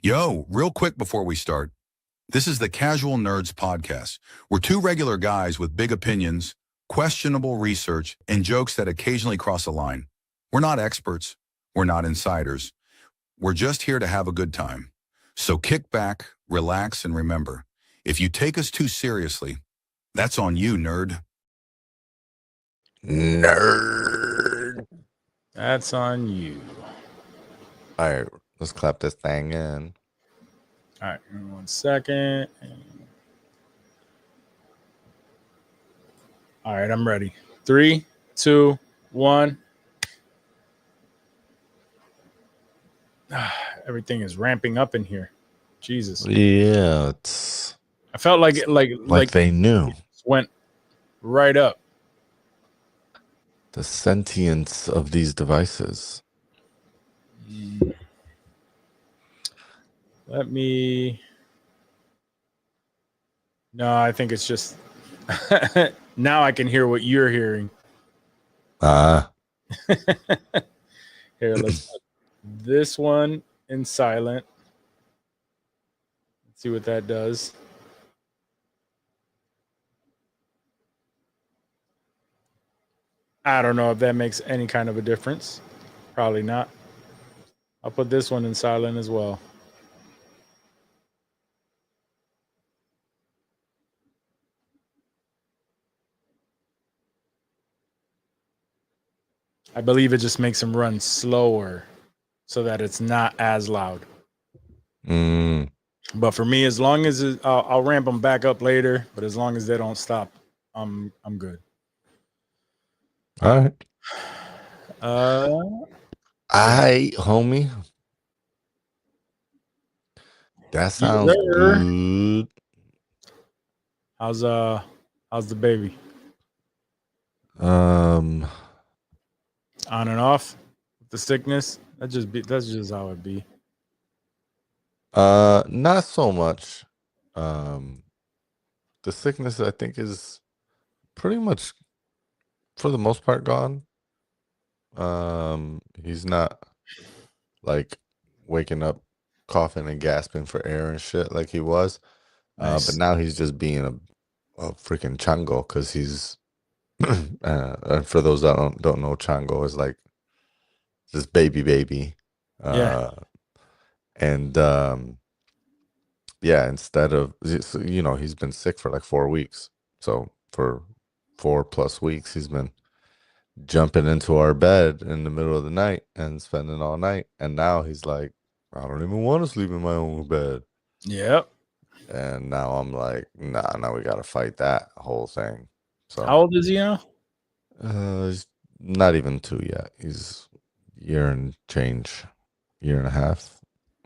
Yo, real quick before we start, this is the Casual Nerds Podcast. We're two regular guys with big opinions, questionable research, and jokes that occasionally cross a line. We're not experts. We're not insiders. We're just here to have a good time. So kick back, relax, and remember, if you take us too seriously, that's on you, nerd. Nerd. That's on you. All right, let's clap this thing in. All right, give me 1 second. All right, I'm ready. 3, 2, 1. Everything is ramping up in here. Jesus. Yeah, it's I felt like they knew went right up. the sentience of these devices. Let me. No, I think it's just. Now I can hear what you're hearing. Ah, Here, let's put this one in silent. Let's see what that does. I don't know if that makes any kind of a difference. Probably not. I'll put this one in silent as well. I believe it just makes them run slower so that it's not as loud. But for me, as long as I'll ramp them back up later, but as long as they don't stop, I'm good. all right. Homie. That sounds good. How's the baby? Um, On and off with the sickness. That's just how it be. not so much. The sickness I think is pretty much for the most part gone. He's not like waking up coughing and gasping for air and shit like he was. Nice. But now he's just being a freaking chango because he's and for those that don't know, chango is like this baby. Yeah. And yeah, instead of, you know, he's been sick for like 4 weeks. So for 4+ weeks, he's been jumping into our bed in the middle of the night and spending all night. And now he's like, I don't even want to sleep in my own bed. Yep. And now I'm like, nah, now we got to fight that whole thing. So How old is he now? he's not even 2 yet. He's year and a half.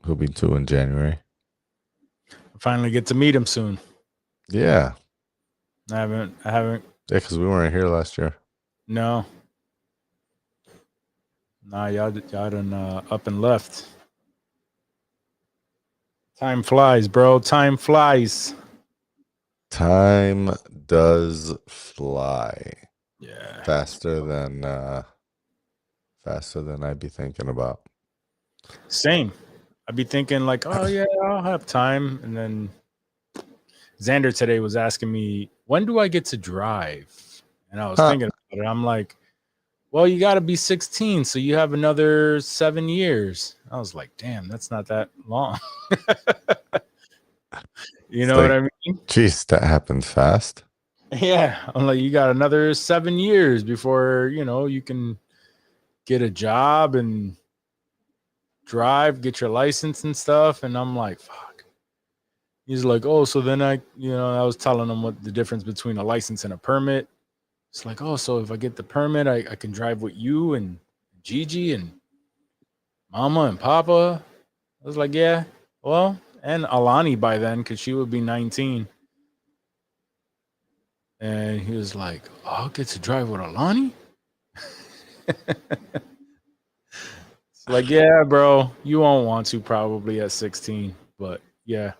He'll be 2 in January. Finally get to meet him soon. Yeah. I haven't. Yeah, because we weren't here last year. No. Nah, y'all done up and left. Time flies, bro. Time flies. Time does fly. Yeah. Faster than I'd be thinking about. Same. I'd be thinking like, oh yeah, I'll have time. And then Xander today was asking me, when do I get to drive? And I was thinking about it. I'm like, well, you got to be 16, so you have another 7 years. I was like, damn, that's not that long. You know what I mean? Jeez, that happened fast. Yeah. I'm like, you got another 7 years before, you know, you can get a job and drive, get your license and stuff. And I'm like, fuck. He's like, oh, so then I was telling him what the difference between a license and a permit. It's like, oh, so if I get the permit, I can drive with you and Gigi and Mama and Papa. I was like, yeah, well, and Alani by then, because she would be 19. And he was like, oh, I'll get to drive with Alani? It's like, yeah, bro, you won't want to probably at 16, but yeah.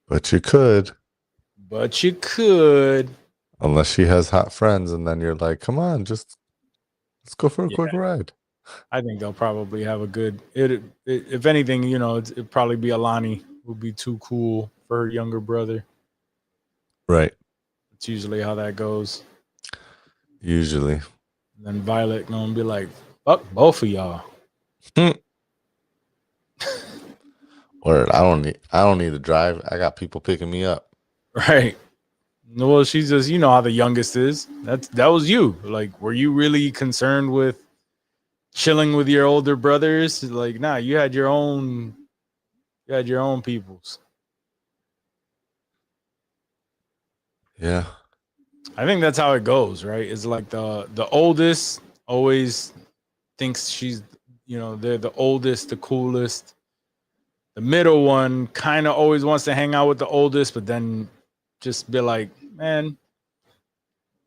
But you could. Unless she has hot friends, and then you're like, come on, let's go for a quick ride. I think they'll probably have a good. If anything, it'd probably be Alani. Would be too cool for her younger brother. Right. It's usually how that goes. Usually. And then Violet gonna be like, "Fuck both of y'all." Word. I don't need to drive. I got people picking me up. Right. Well, she's just, how the youngest is. That was you. Like, were you really concerned with chilling with your older brothers? Like, nah, you had your own peoples. Yeah. I think that's how it goes, right? It's like the oldest always thinks she's, they're the oldest, the coolest. The middle one kind of always wants to hang out with the oldest, but then just be like, man,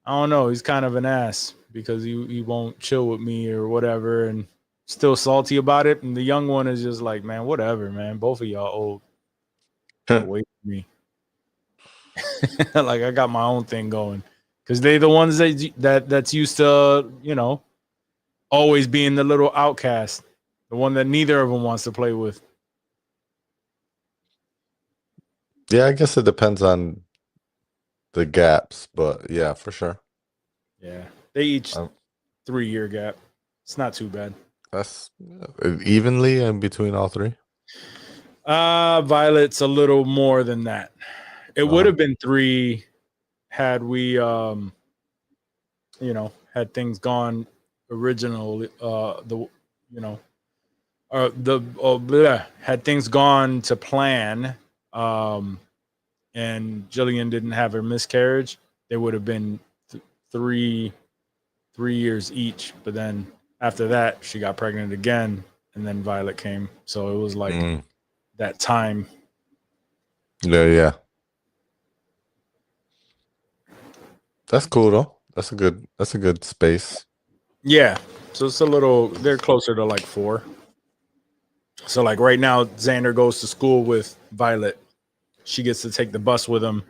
I don't know. He's kind of an ass because he won't chill with me or whatever, and still salty about it. And the young one is just like, man, whatever, man. Both of y'all old. Get away from me. Like I got my own thing going because they the ones that's used to always being the little outcast, the one that neither of them wants to play with. Yeah, I guess it depends on the gaps, but yeah, for sure. Yeah, they each Um, 3-year gap. It's not too bad. That's evenly in between all three. Violet's a little more than that. It would Uh-huh. have been 3 had we had things gone originally had things gone to plan and Jillian didn't have her miscarriage, there would have been 3 years each, but then after that she got pregnant again and then Violet came, so it was like that time. Yeah. That's cool though. That's a good space. Yeah, so it's a little, they're closer to like 4. So like right now Xander goes to school with Violet, she gets to take the bus with him,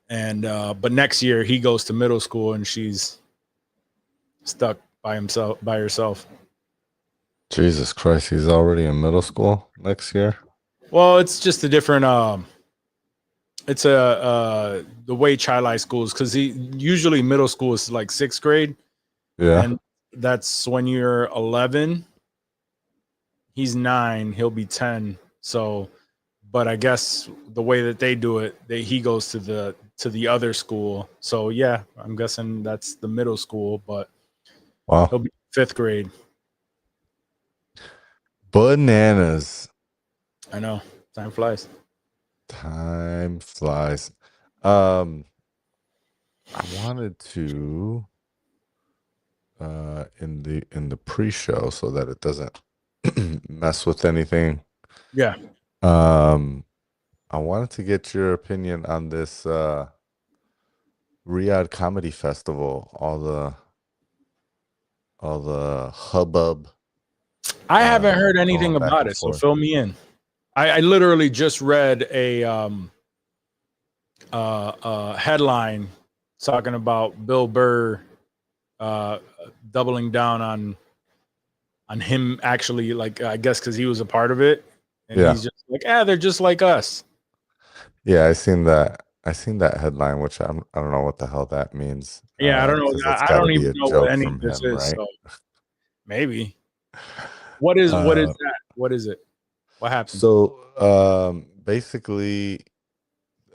and but next year he goes to middle school and she's stuck by herself. Jesus Christ, he's already in middle school next year. Well, it's just a different it's the way Chilai schools, because he usually middle school is like 6th grade, Yeah. and that's when you're 11. He's 9, he'll be 10. So, but I guess the way that they do it, he goes to the other school. So yeah, I'm guessing that's the middle school, but he'll Wow. be 5th grade. Bananas. I know, time flies. Time flies. I wanted to in the pre-show so that it doesn't mess with anything. Yeah. I wanted to get your opinion on this Riyadh Comedy Festival, all the hubbub. I haven't heard anything going back about and it, so forth. fill me in. I literally just read a headline talking about Bill Burr doubling down on him actually, like, I guess because he was a part of it, and Yeah. he's just like, they're just like us. Yeah, I seen that. I seen that headline, which I don't know what the hell that means. Yeah, I don't know. 'Cause that's I gotta don't be even a know what joke any from of this him, is. right? So maybe. What is that? What is it? What happened? So basically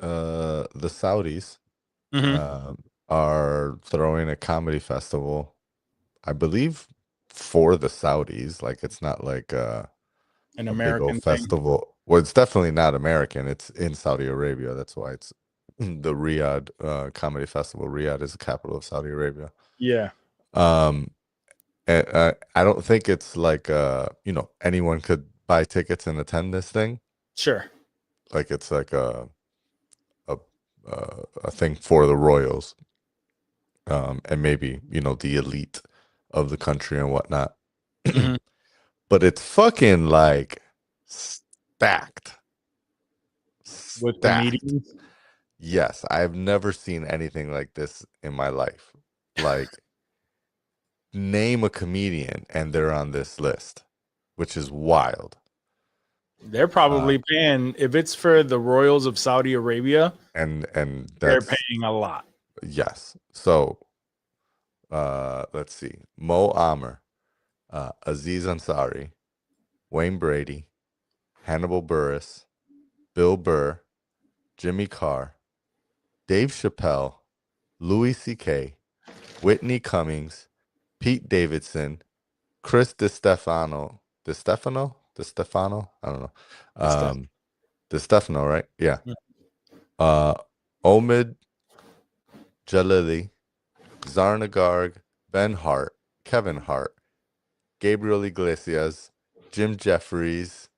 the Saudis are throwing a comedy festival, I believe, for the Saudis. Like it's not like An a big American old thing. festival. Well, it's definitely not American. It's in Saudi Arabia. That's why it's the Riyadh Comedy Festival. Riyadh is the capital of Saudi Arabia. Yeah. And, I don't think it's like anyone could buy tickets and attend this thing. Sure. Like it's like a thing for the royals, and maybe the elite of the country and whatnot. Mhm. But it's fucking like stacked. With the Stacked. meetings. Yes, I've never seen anything like this in my life. Like name a comedian and they're on this list, which is wild. They're probably paying, if it's for the royals of Saudi Arabia, And they're that's paying a lot. yes. So let's see. Mo Amer, Aziz Ansari, Wayne Brady, Hannibal Buress, Bill Burr, Jimmy Carr, Dave Chappelle, Louis C.K., Whitney Cummings, Pete Davidson, Chris DiStefano, I don't know. DiStefano, right? Yeah. Omid Jalili, Zarna Garg, Ben Hart, Kevin Hart, Gabriel Iglesias, Jim Jeffries,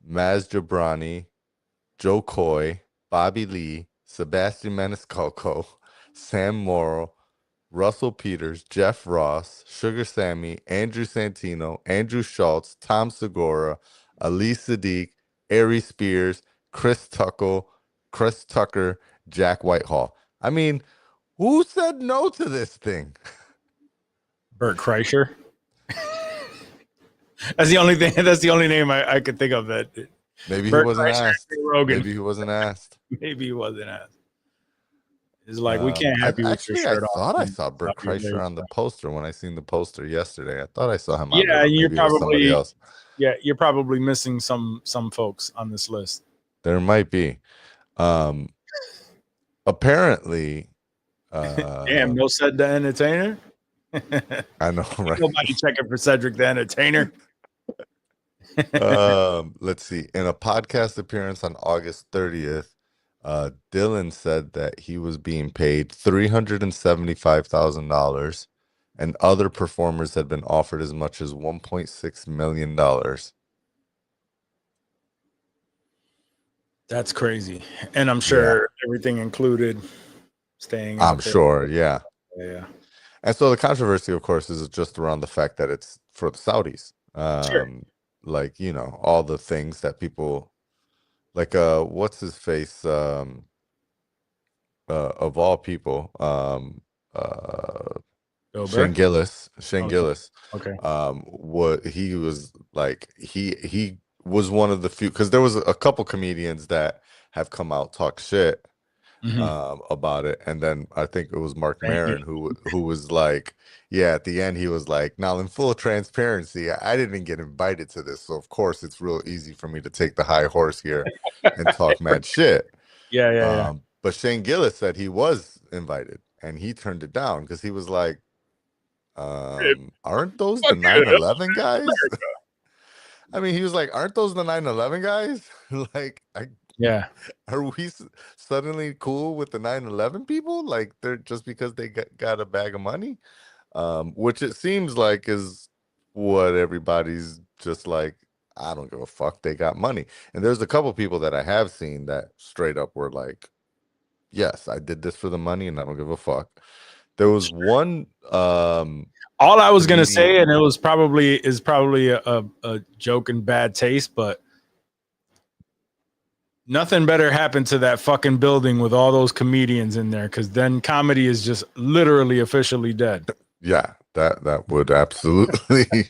Maz Jobrani, Joe Coy, Bobby Lee, Sebastian Maniscalco, Sam Morrill, Russell Peters, Jeff Ross, Sugar Sammy, Andrew Santino, Andrew Schultz, Tom Segura, Ali Sadiq, Ari Spears, Chris Tucker, Jack Whitehall. I mean, who said no to this thing? Bert Kreischer. That's the only thing. That's the only name I could think of. That Maybe Bert he wasn't Kreischer, asked. Joe Rogan. Maybe he wasn't asked. Maybe he wasn't asked. It's like we can't have you with your Actually, shirt I off. thought I saw Bert Kreischer on the poster when I seen the poster yesterday. I thought I saw him on Yeah, there. you're Maybe it was somebody probably else. you're probably missing some folks on this list. There might be. Apparently, Damn, no said the entertainer. I know, right? Nobody checking for Cedric the Entertainer. Let's see. In a podcast appearance on August 30th, Dylan said that he was being paid $375,000, and other performers had been offered as much as $1.6 million. That's crazy, and I'm sure everything included staying. I'm sure, yeah. Yeah. And so the controversy, of course, is just around the fact that it's for the Saudis. Sure. Like, you know, all the things that people like, what's his face? Of all people, Shane Gillis. Okay. What he was like, he was one of the few, because there was a couple comedians that have come out talk shit about it, and then I think it was Mark Maron who was like, yeah, at the end he was like, now in full transparency, I didn't get invited to this, so of course it's real easy for me to take the high horse here and talk mad shit. Yeah. But Shane Gillis said he was invited and he turned it down because he was like, aren't those the 9/11 guys? I mean, he was like, aren't those the 9/11 guys? Like, yeah. Are we suddenly cool with the 9/11 people? Like, they're just because they got a bag of money? Which it seems like is what everybody's just like, I don't give a fuck. They got money. And there's a couple people that I have seen that straight up were like, yes, I did this for the money and I don't give a fuck. There was one all I was gonna say, and it was probably a joke and bad taste, but nothing better happened to that fucking building with all those comedians in there, because then comedy is just literally officially dead. Yeah, that would absolutely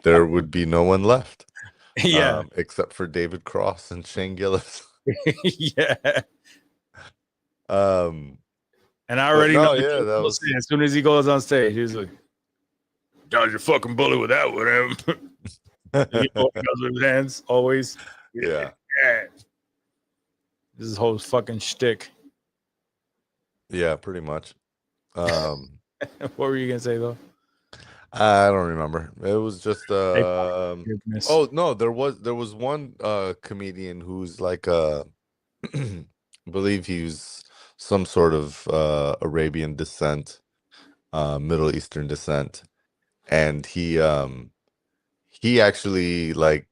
there would be no one left. Yeah. Except for David Cross and Shane Gillis. Yeah. And I already know. Yeah, that was as soon as he goes on stage, he's like, "Dodge your fucking bullet with that with him." He goes with his hands always. Yeah. This is whole fucking shtick. Yeah, pretty much. What were you gonna say though? I don't remember. It was just oh no, there was one comedian who's like I believe he was some sort of Arabian descent, Middle Eastern descent, and he actually like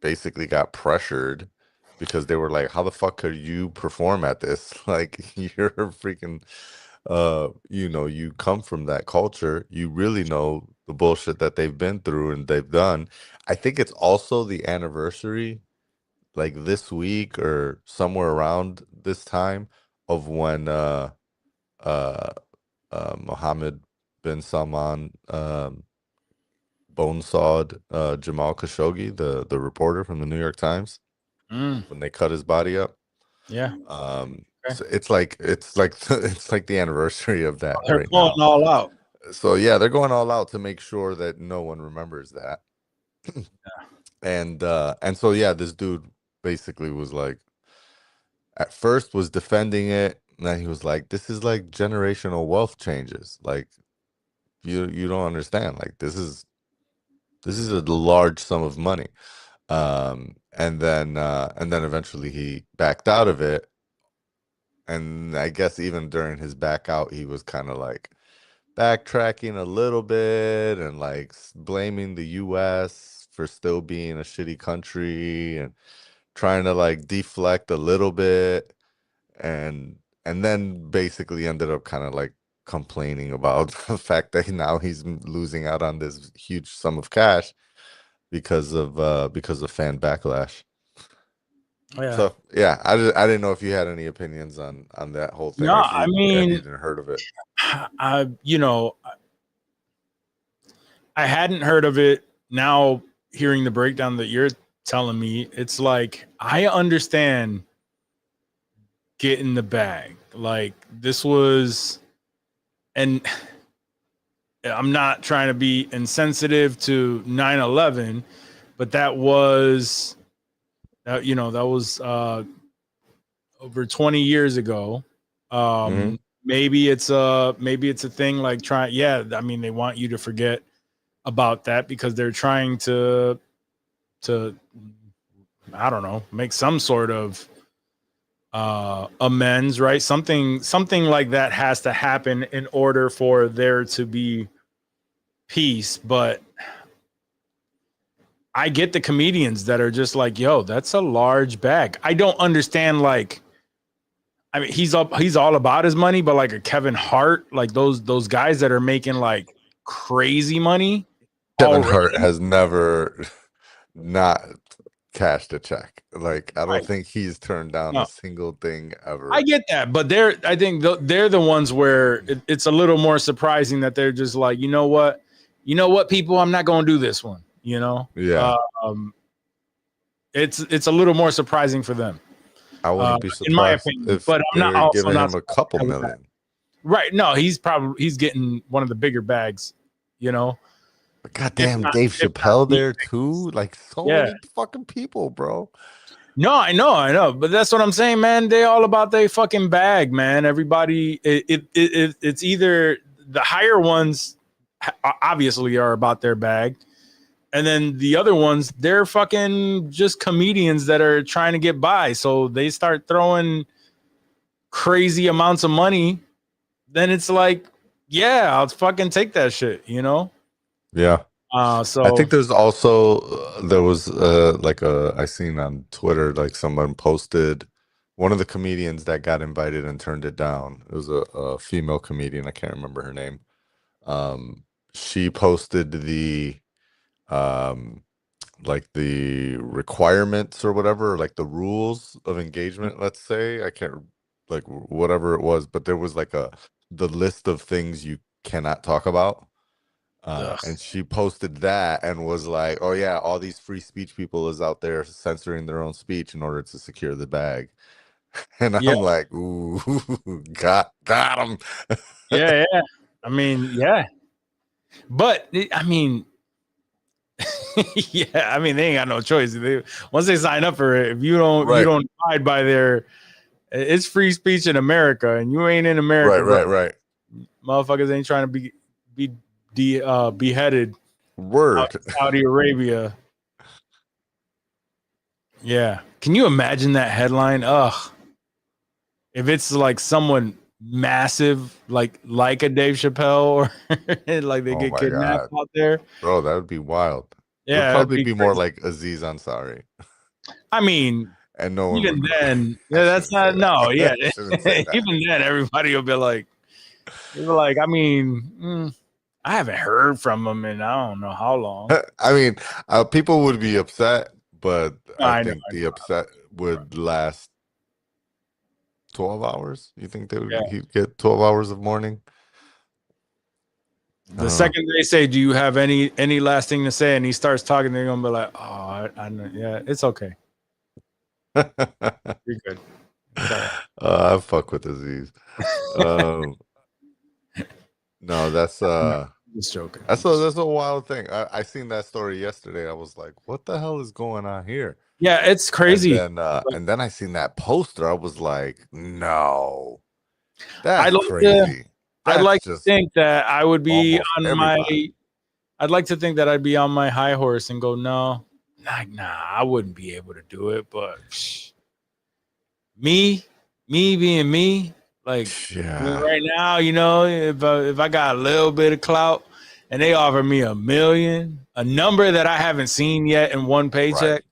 basically got pressured because they were like, how the fuck could you perform at this? Like, you're freaking you know, you come from that culture, you really know the bullshit that they've been through and they've done. I think it's also the anniversary, like this week or somewhere around this time, of when Mohammed bin Salman bone-sawed Jamal Khashoggi, the reporter from the New York Times, when they cut his body up. Yeah. So it's like it's like the anniversary of that They're right going now. all out. So yeah, they're going all out to make sure that no one remembers that. And so yeah, this dude basically was like, at first was defending it, and then he was like, this is like generational wealth changes. Like you don't understand. Like this is a large sum of money. And then eventually he backed out of it. And I guess even during his back out, he was kind of like backtracking a little bit and like blaming the US for still being a shitty country and trying to like deflect a little bit, and then basically ended up kind of like complaining about the fact that now he's losing out on this huge sum of cash because of fan backlash. Yeah. So yeah, I didn't know if you had any opinions on that whole thing. No, If you, I mean, you didn't heard of it. I hadn't heard of it. Now hearing the breakdown that you're telling me, it's like I understand getting the bag. Like this was, and I'm not trying to be insensitive to 9/11, but that was that was over 20 years ago. Maybe it's a thing like I mean, they want you to forget about that because they're trying to I don't know, make some sort of amends, right? Something like that has to happen in order for there to be peace. But I get the comedians that are just like, yo, that's a large bag. I don't understand, like, I mean, he's all about his money, but like a Kevin Hart, like those guys that are making like crazy money. Kevin Hart has never not cashed a check. Like I don't think he's turned down a single thing ever. I get that, but I think they're the ones where it's a little more surprising that they're just like, you know what, people, I'm not going to do this one. Yeah. It's a little more surprising for them. I wouldn't be surprised, in my opinion, if but I'm not giving him a couple million. Right? No, he's getting one of the bigger bags. But goddamn, Dave Chappelle there too. Like many fucking people, bro. No, I know, but that's what I'm saying, man. They all about their fucking bag, man. Everybody, it's either the higher ones obviously are about their bag, and then the other ones, they're fucking just comedians that are trying to get by. So they start throwing crazy amounts of money. Then it's like, yeah, I'll fucking take that shit, Yeah. So I think there's also there was like I seen on Twitter, like someone posted, one of the comedians that got invited and turned it down. It was a female comedian. I can't remember her name. She posted the like the requirements or whatever, like the rules of engagement, let's say. I can't, like whatever it was, but there was like the list of things you cannot talk about. And she posted that and was like, oh yeah, all these free speech people is out there censoring their own speech in order to secure the bag. And I'm like, ooh, got him. yeah. I mean, yeah. But I mean, yeah, I mean, they ain't got no choice. Once they sign up for it, if you don't abide by it's free speech in America, and you ain't in America. Right. Motherfuckers ain't trying to be beheaded. Word. Saudi Arabia. Yeah. Can you imagine that headline? Ugh. If it's like someone massive, like a Dave Chappelle, or like they get kidnapped out there. Bro, that would be wild. Yeah. It would probably be more like Aziz Ansari. I mean, and no one even then, that's not yeah. Even then, everybody will be like, I mean, I haven't heard from him in I don't know how long. I mean, people would be upset, but I think the upset would last 12 hours. You think they would he'd get 12 hours of mourning? The second they say, "Do you have any last thing to say?" and he starts talking, they're gonna be like, "Oh, I know. Yeah, it's okay. You're good." Okay. I fuck with Aziz. No, that's Just joking. that's a wild thing. I seen that story yesterday. I was like, what the hell is going on here? Yeah, it's crazy. And then I seen that poster. I was like, no, that's I'd like crazy. I'd like to think that I would be almost on everybody. I'd like to think that I'd be on my high horse and go, no, nah, I wouldn't be able to do it. But me being me, like right now, you know, if I got a little bit of clout and they offer me $1 million, a number that I haven't seen yet in one paycheck,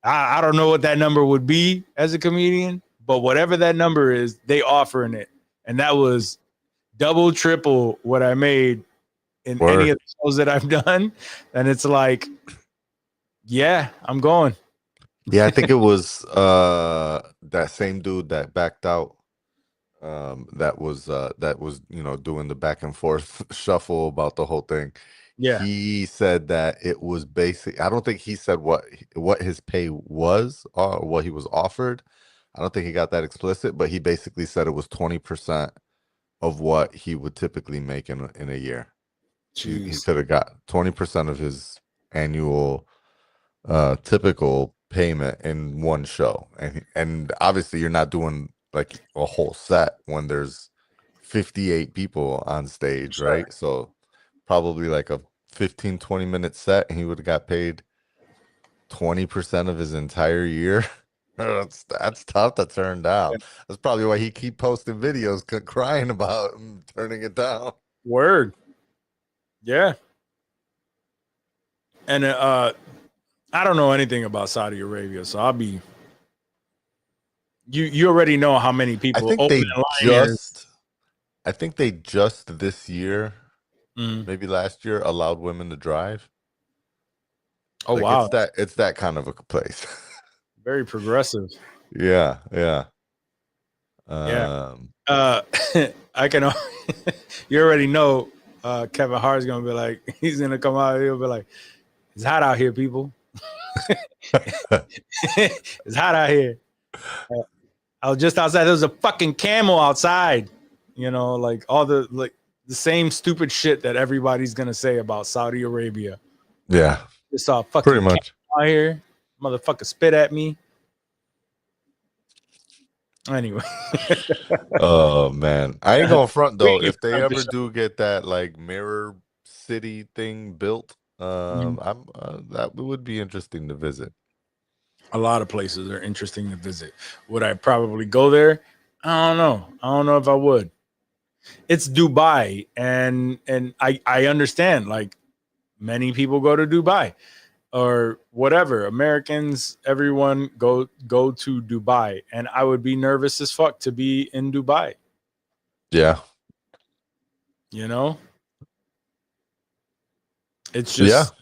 I don't know what that number would be as a comedian, but whatever that number is, they offering it, and that was double, triple what I made in any of the shows that I've done. And it's like, yeah, I'm going. Yeah, I think it was that same dude that backed out. That was you know, doing the back and forth shuffle about the whole thing. Yeah, he said that it was basic. I don't think he said what his pay was or what he was offered. I don't think he got that explicit, but he basically said it was 20% of what he would typically make in a year. He could have got 20% of his annual typical payment in one show, and obviously you're not doing like a whole set when there's 58 people on stage, right? So probably like a 15-20 minute set, and he would have got paid 20% of his entire year. That's tough to turn down. That's probably why he keep posting videos crying about turning it down. Word. Yeah. And I don't know anything about Saudi Arabia, so I'll be. You already know how many people. I think they just this year, maybe last year, allowed women to drive. Oh, like, wow! It's that kind of a place. Very progressive. Yeah. I can. You already know. Kevin Hart's gonna be like, he's gonna come out. He'll be like, "It's hot out here, people. It's hot out here." I was just outside. There was a fucking camel outside. You know, like all the same stupid shit that everybody's gonna say about Saudi Arabia. Yeah, just saw a fucking pretty much out here. Motherfucker spit at me. Anyway. Oh man, I ain't gonna front though. If they ever do get that like mirror city thing built, that would be interesting to visit. A lot of places are interesting to visit. Would I probably go there? I don't know. I don't know if I would. It's Dubai, and I understand. Like many people go to Dubai. Or whatever, Americans, everyone go to Dubai, and I would be nervous as fuck to be in Dubai. Yeah, you know, it's just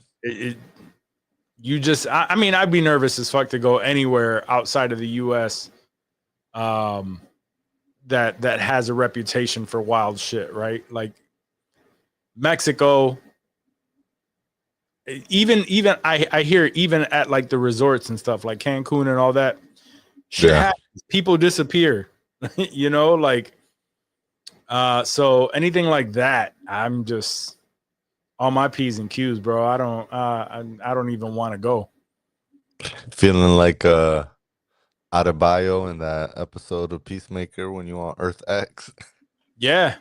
you just. I mean, I'd be nervous as fuck to go anywhere outside of the U.S. That has a reputation for wild shit, right? Like Mexico. Even I hear even at like the resorts and stuff like Cancun and all that shit happens. People disappear, you know, like so anything like that, I'm just on my P's and Q's, bro. I don't even want to go. Feeling like Adebayo in that episode of Peacemaker when you on Earth X. Yeah.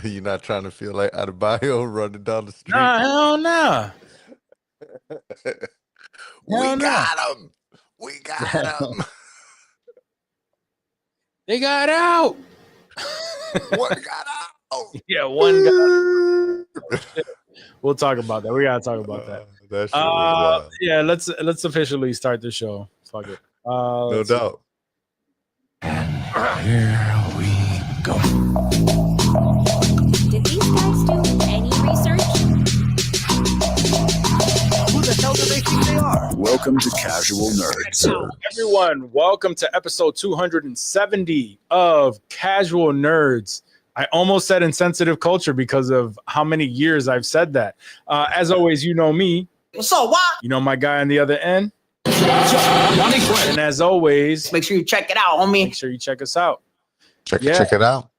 You're not trying to feel like Adebayo running down the street. Nah, hell nah. We got him. We got him. They got out. One got out. Yeah, one got out. We'll talk about that. We gotta talk about that. That shit was wild. Yeah, let's officially start the show. Fuck it. No doubt. And here we go. Did these guys do any research? Who the hell do they think they are? Welcome to Casual Nerds. Everyone, welcome to episode 270 of Casual Nerds. I almost said insensitive culture because of how many years I've said that. As always, you know me. What's up, what? You know my guy on the other end. And as always, Make sure you check it out, homie. make sure you check us out. Check Yeah. it out.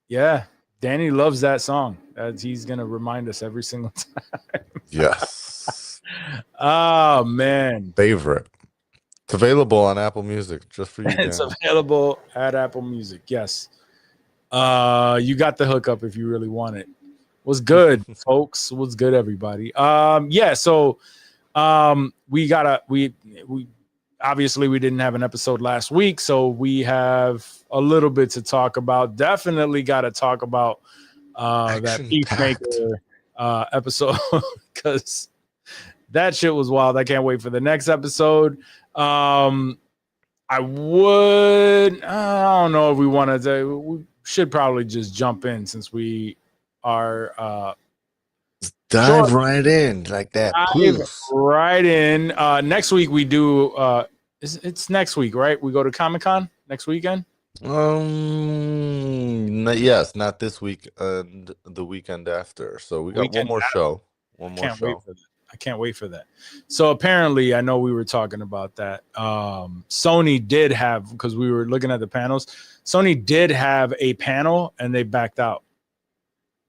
Yeah, Danny loves that song. He's gonna remind us every single time. Yes. Oh man, Favorite. It's available on Apple Music just for you. it's Dan. available at Apple Music. Yes. You got the hookup if you really want it. Was good, folks. Was good, everybody. Yeah. So, we obviously we didn't have an episode last week, so we have a little bit to talk about. Definitely got to talk about that Action-packed. Peacemaker episode because that shit was wild. I can't wait for the next episode. I don't know if we want to. We should probably just jump in since we are Dive right in like that. Please. right in. Next week we do. It's next week, right? We go to Comic-Con next weekend. Yes, not this week and the weekend after. So we got Weekend one more show. One more Can't wait show. for that. I can't wait for that. So apparently, I know we were talking about that. Sony did have, because we were looking at the panels. Sony did have a panel, and they backed out.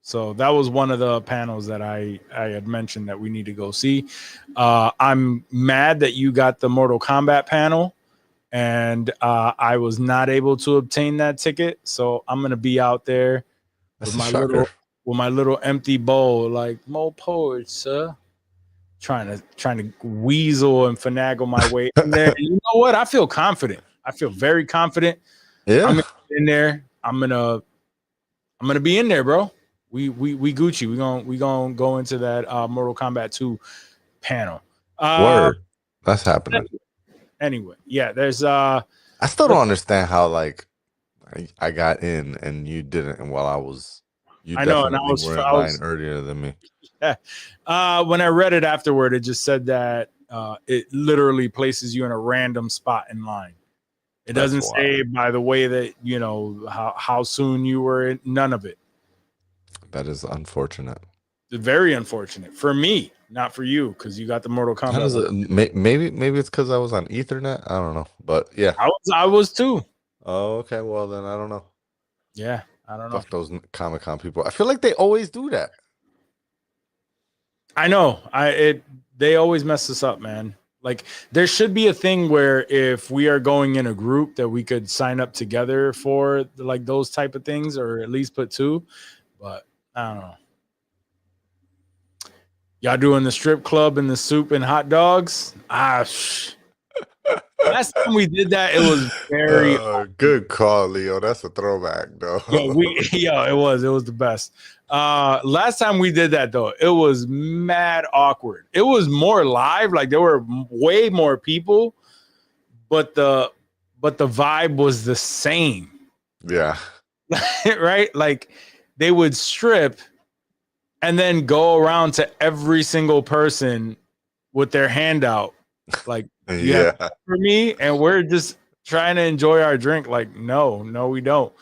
So that was one of the panels that I had mentioned that we need to go see. I'm mad that you got the Mortal Kombat panel, and I was not able to obtain that ticket. So I'm gonna be out there That's with a my shocker. little empty bowl, like more poets, sir. Trying to weasel and finagle my way in there. And you know what? I feel confident. I feel very confident. Yeah. I'm in there. I'm gonna be in there, bro. We Gucci. We gonna go into that Mortal Kombat 2 panel. Word. That's happening. Anyway, yeah. There's I still don't understand how like I got in and you didn't, and while you I know, and definitely were in line earlier than me. when I read it afterward, it just said that it literally places you in a random spot in line. It That's doesn't say wild. by the way that you know how soon you were in. None of it. That is unfortunate. Very unfortunate for me, not for you, because you got the Mortal How does Kombat. it, maybe it's because I was on Ethernet. I don't know, but yeah. I was too. Oh, okay. Well, then I don't know. Yeah, I don't know. Fuck those Comic-Con people. I feel like they always do that. I know. They always mess us up, man. Like there should be a thing where if we are going in a group that we could sign up together for like those type of things, or at least put two. But I don't know. Y'all doing the strip club and the soup and hot dogs? Last time we did that, it was very Good call, Leo. That's a throwback, though. it was the best. Last time we did that though, it was mad awkward. It was more live, like there were way more people, but the vibe was the same. Yeah. Right? Like they would strip and then go around to every single person with their hand out, like Yeah. for me, and we're just trying to enjoy our drink. Like, no, we don't.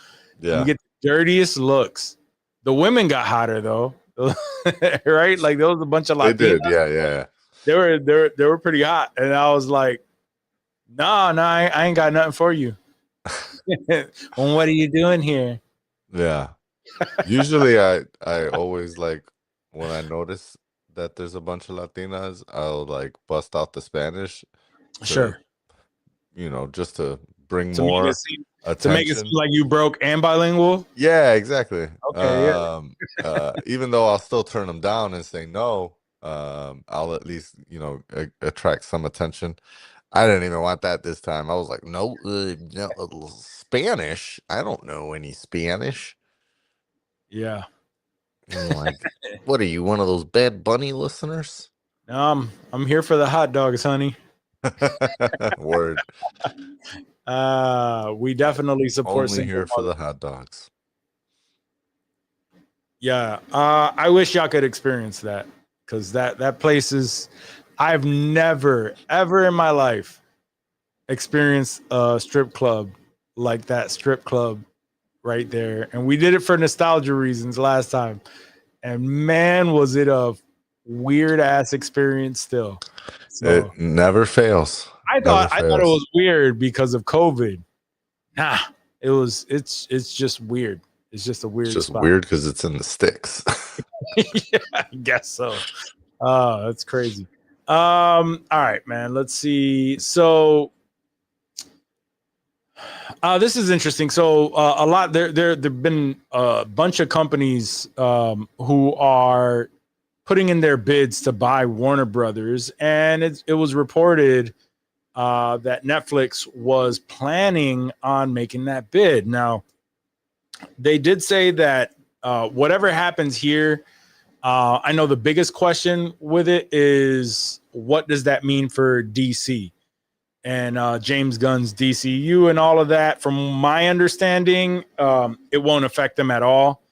Yeah. You get the dirtiest looks. The women got hotter though, right? Like there was a bunch of They Latinas. did. Yeah. They were pretty hot, and I was like, no, I ain't got nothing for you. Well, what are you doing here? Yeah. Usually I always like when I notice that there's a bunch of Latinas, I'll like bust out the Spanish. Sure. Just to bring To more make, it seem, attention. to make it seem like you broke and bilingual. Yeah, exactly. Okay, Even though I'll still turn them down and say no, I'll at least attract some attention. I didn't even want that this time. I was like, no, Spanish. I don't know any Spanish. Yeah. I'm like, what are you, one of those Bad Bunny listeners? No, I'm here for the hot dogs, honey. Word. We definitely support Only here single for the mothers. hot dogs. Yeah. I wish y'all could experience that, because that place is. I've never ever in my life experienced a strip club like that strip club right there, and we did it for nostalgia reasons last time. And man, was it a weird ass experience still. So It never fails. I Never thought it fails. was weird because of COVID. Nah, it's just weird. It's just a weird It's just spot. weird because it's in the sticks. Yeah, I guess so. Oh, that's crazy. All right, man. Let's see. So this is interesting. So a lot there've been a bunch of companies who are putting in their bids to buy Warner Brothers, and it was reported that Netflix was planning on making that bid. Now, they did say that whatever happens here, I know the biggest question with it is what does that mean for DC and James Gunn's DCU and all of that. From my understanding, it won't affect them at all.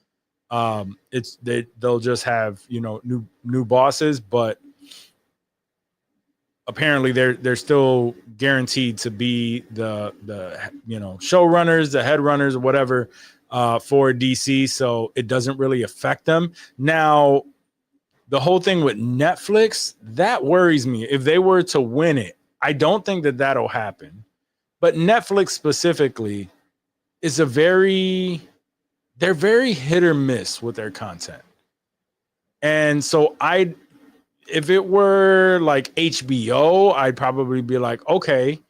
They'll just have new bosses, but apparently they're still guaranteed to be the showrunners, the head runners, or whatever for DC. So it doesn't really affect them. Now, the whole thing with Netflix, that worries me. If they were to win it, I don't think that that'll happen. But Netflix specifically is they're very hit or miss with their content. And so if it were like HBO, I'd probably be like, okay,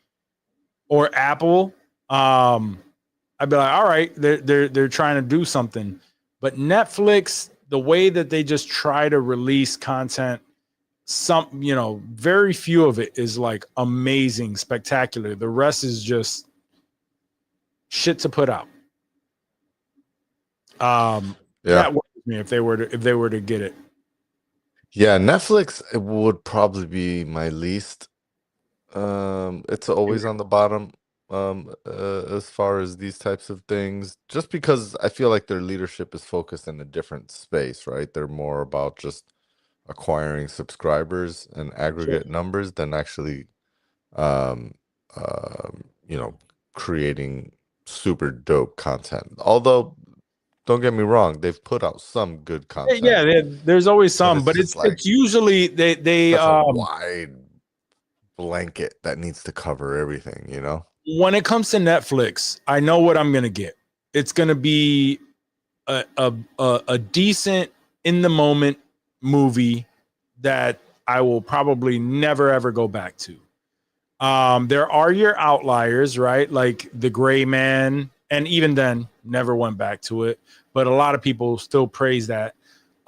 or Apple. I'd be like, all right, they're trying to do something. But Netflix, the way that they just try to release content, very few of it is like amazing, spectacular. The rest is just shit to put out. That worries me if they were to get it. Yeah, Netflix would probably be my least. It's always on the bottom as far as these types of things, just because I feel like their leadership is focused in a different space, right? They're more about just acquiring subscribers and aggregate numbers than actually creating super dope content. Although, don't get me wrong, they've put out some good content. Yeah, there's always some, but it's it's usually they a wide blanket that needs to cover everything, When it comes to Netflix, I know what I'm gonna get. It's gonna be a decent in the moment movie that I will probably never ever go back to. There are your outliers, right? Like The Gray Man, and even then, never went back to it. But a lot of people still praise that.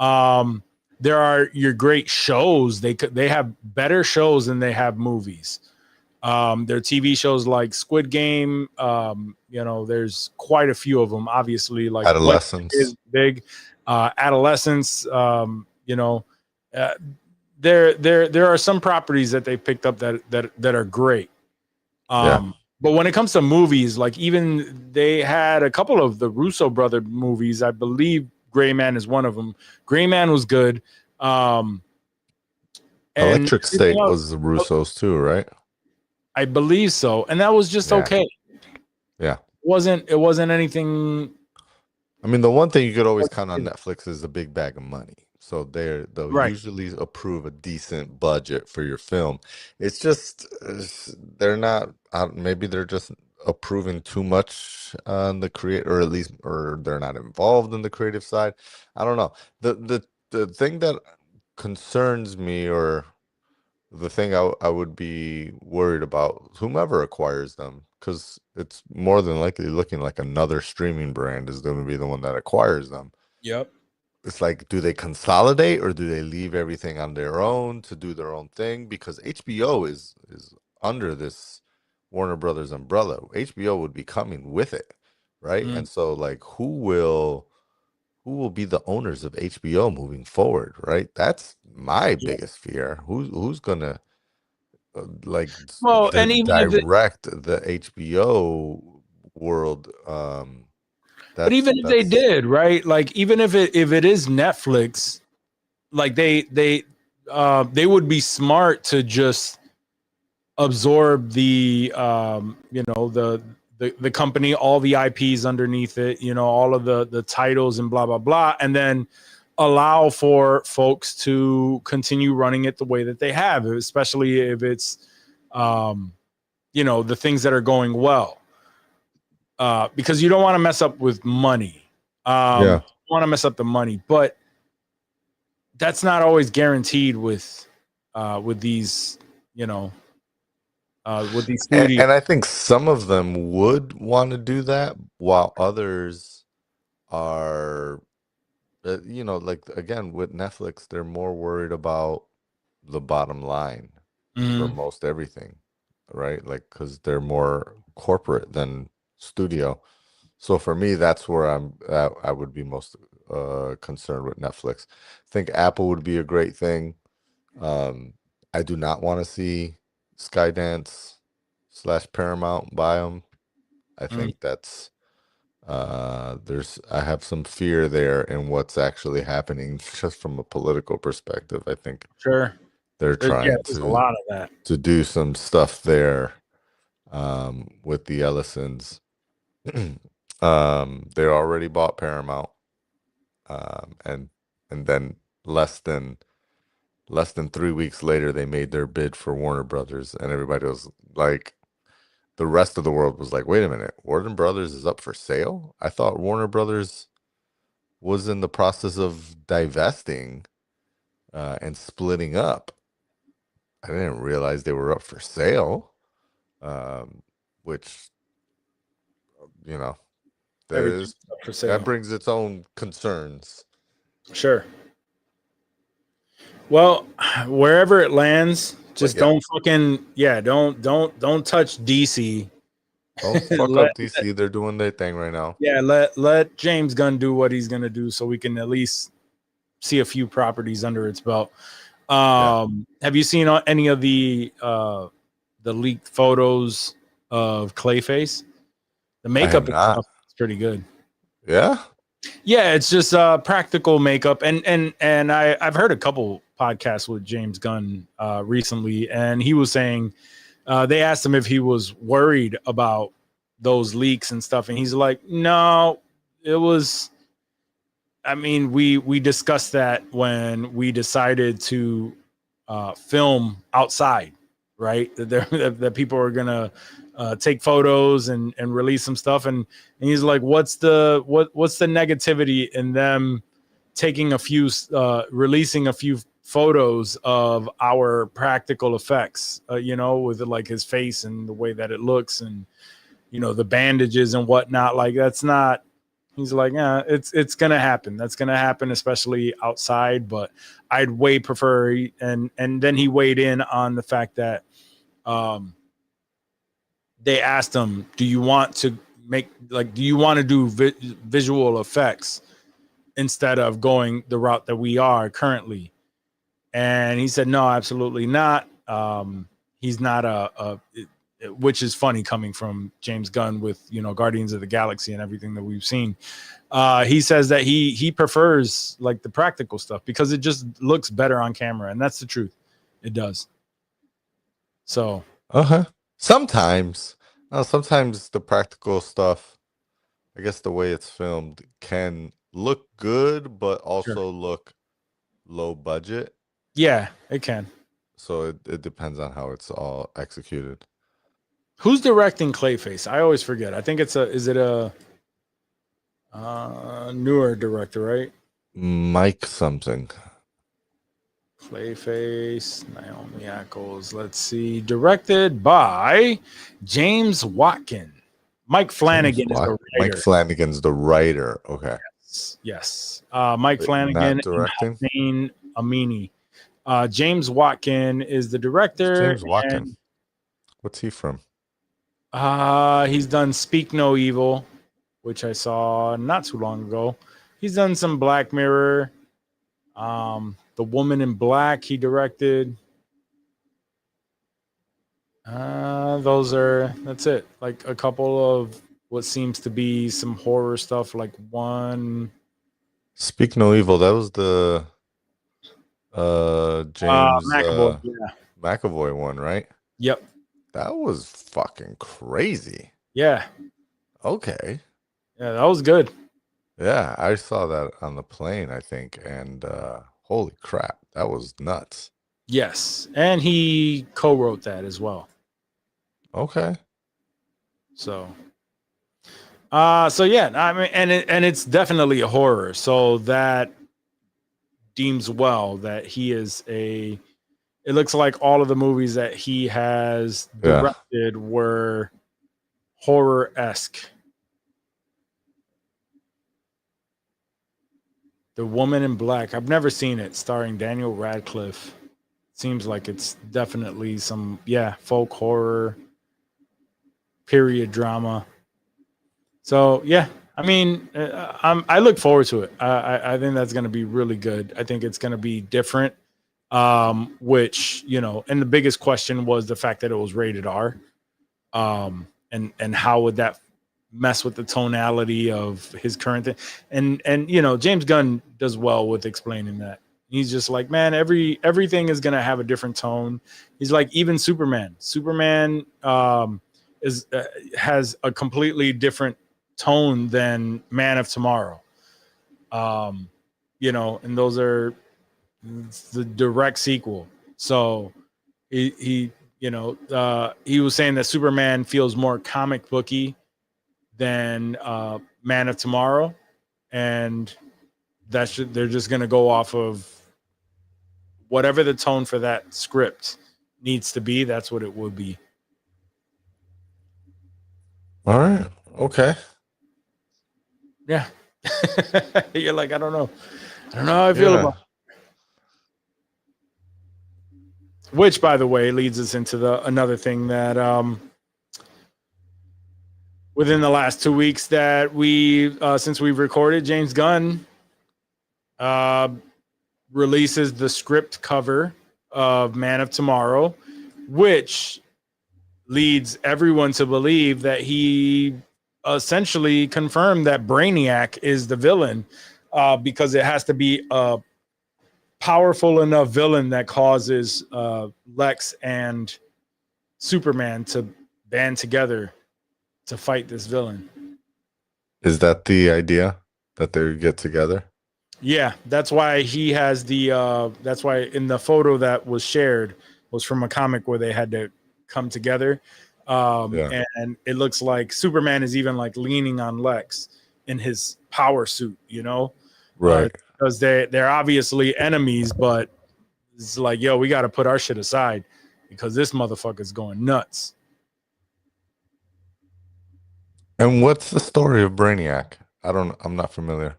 There are your great shows. They have better shows than they have movies. Their TV shows like Squid Game. There's quite a few of them. Obviously, like Adolescence is big. Adolescence. There are some properties that they picked up that are great. But when it comes to movies, like even they had a couple of the Russo brother movies. I believe Gray Man is one of them. Gray Man was good. Electric State was the Russos too, right? I believe so, and that was just okay. Yeah, it wasn't anything. I mean, the one thing you could always count on Netflix is a big bag of money. So they'll usually approve a decent budget for your film. It's just they're not. Maybe they're just approving too much on the or they're not involved in the creative side. I don't know. The thing that concerns me, or the thing I would be worried about, whomever acquires them, because it's more than likely looking like another streaming brand is going to be the one that acquires them. Yep. It's like, do they consolidate or do they leave everything on their own to do their own thing? Because HBO is under this Warner Brothers umbrella. HBO would be coming with it, right? And so, like, who will be the owners of HBO moving forward, right? That's my biggest fear. Who's gonna and even direct the HBO world? But even if they did, right? Like even if it is Netflix, like they would be smart to just absorb the the company, all the IPs underneath it, you know, all of the titles and blah blah blah, and then allow for folks to continue running it the way that they have, especially if it's you know, the things that are going well, because you don't want to mess up with money. You want to mess up the money, but that's not always guaranteed with these, you know, with these studios. And I think some of them would want to do that, while others are, you know, like again with Netflix, they're more worried about the bottom line for most everything, right? Like because they're more corporate than studio. So for me, that's where I would be most concerned with Netflix. I think Apple would be a great thing. I do not want to see Skydance / Paramount buy them. I think that's I have some fear there in what's actually happening just from a political perspective. I think Sure, they're trying there's a lot of that. to do some stuff there with the Ellisons. They already bought Paramount, and then less than 3 weeks later, they made their bid for Warner Brothers, and everybody was like, the rest of the world was like, wait a minute, Warner Brothers is up for sale? I thought Warner Brothers was in the process of divesting and splitting up. I didn't realize they were up for sale, which, you know, Everything's up for sale. that brings its own concerns. Sure. Well, wherever it lands, just don't fucking don't touch DC. Don't fuck up DC. They're doing their thing right now. Yeah, let James Gunn do what he's gonna do, so we can at least see a few properties under its belt. Have you seen any of the leaked photos of Clayface? The makeup is pretty good. Yeah. Yeah, it's just practical makeup, and I've heard a couple podcasts with James Gunn recently, and he was saying they asked him if he was worried about those leaks and stuff, and he's like, no, it was. I mean, we discussed that when we decided to film outside, right? That people are gonna take photos and release some stuff, and he's like, what's the negativity in them taking a few releasing a few photos of our practical effects, you know, with like his face and the way that it looks, and you know, the bandages and whatnot. Like, that's not. He's like, yeah, it's gonna happen. That's gonna happen, especially outside. But I'd way prefer. And then he weighed in on the fact that they asked him, do you want to do visual effects instead of going the route that we are currently? And he said, no, absolutely not. He's not which is funny coming from James Gunn with, you know, Guardians of the Galaxy and everything that we've seen. He says that he prefers like the practical stuff because it just looks better on camera, and that's the truth. It does. So sometimes the practical stuff, I guess the way it's filmed, can look good but also look low budget. Yeah, it can. So it depends on how it's all executed. Who's directing Clayface? I always forget. I think is it a newer director, right? Mike something. Clayface, Naomi Ackles. Let's see. Directed by James Watkin. Mike Flanagan is the writer. Mike Flanagan's the writer. Okay. Yes. Mike Flanagan directing. And Hussein Amini. James Watkin is the director. James Watkin. What's he from? He's done Speak No Evil, which I saw not too long ago. He's done some Black Mirror. The Woman in Black he directed. That's it. Like a couple of what seems to be some horror stuff, like one. Speak No Evil. That was the James McAvoy, McAvoy one, right? Yep. That was fucking crazy. Yeah, Okay. yeah, that was good. Yeah, I saw that on the plane, I think, and holy crap, that was nuts. Yes, and he co-wrote that as well. Okay. So, so yeah, I mean, and it's definitely a horror. So that deems well that he is a. It looks like all of the movies that he has Yeah. directed were horror-esque. The Woman in Black. I've never seen it, starring Daniel Radcliffe. Seems like it's definitely some folk horror, period drama. So yeah, I mean, I look forward to it. I think that's going to be really good. I think it's going to be different. Which and the biggest question was the fact that it was rated R. And how would that mess with the tonality of his current thing? And James Gunn does well with explaining that. He's just like, man, everything is gonna have a different tone. He's like, even Superman. Superman is has a completely different tone than Man of Tomorrow. And those are the direct sequel. So he was saying that Superman feels more comic booky than Man of Tomorrow, and they're just going to go off of whatever the tone for that script needs to be. That's what it would be. All right. Okay. Yeah. You're like, I don't know how I feel about it. Which, by the way, leads us into another thing that within the last 2 weeks that since we've recorded, James Gunn releases the script cover of Man of Tomorrow, which leads everyone to believe that he essentially confirmed that Brainiac is the villain, because it has to be a powerful enough villain that causes Lex and Superman to band together to fight this villain. Is that the idea, that they get together? Yeah, that's why he has that's why in the photo that was shared was from a comic where they had to come together. And it looks like Superman is even like leaning on Lex in his power suit, Right. Because they're obviously enemies, but it's like, yo, we got to put our shit aside because this motherfucker's going nuts. And what's the story of Brainiac? I'm not familiar.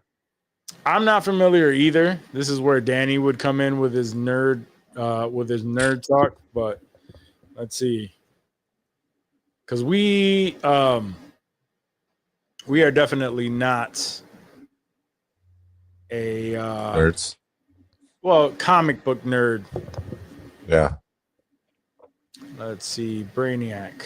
I'm not familiar either. This is where Danny would come in with his nerd talk, but let's see. Because we are definitely not a Nerds. Well, comic book nerd. Yeah. Let's see, Brainiac.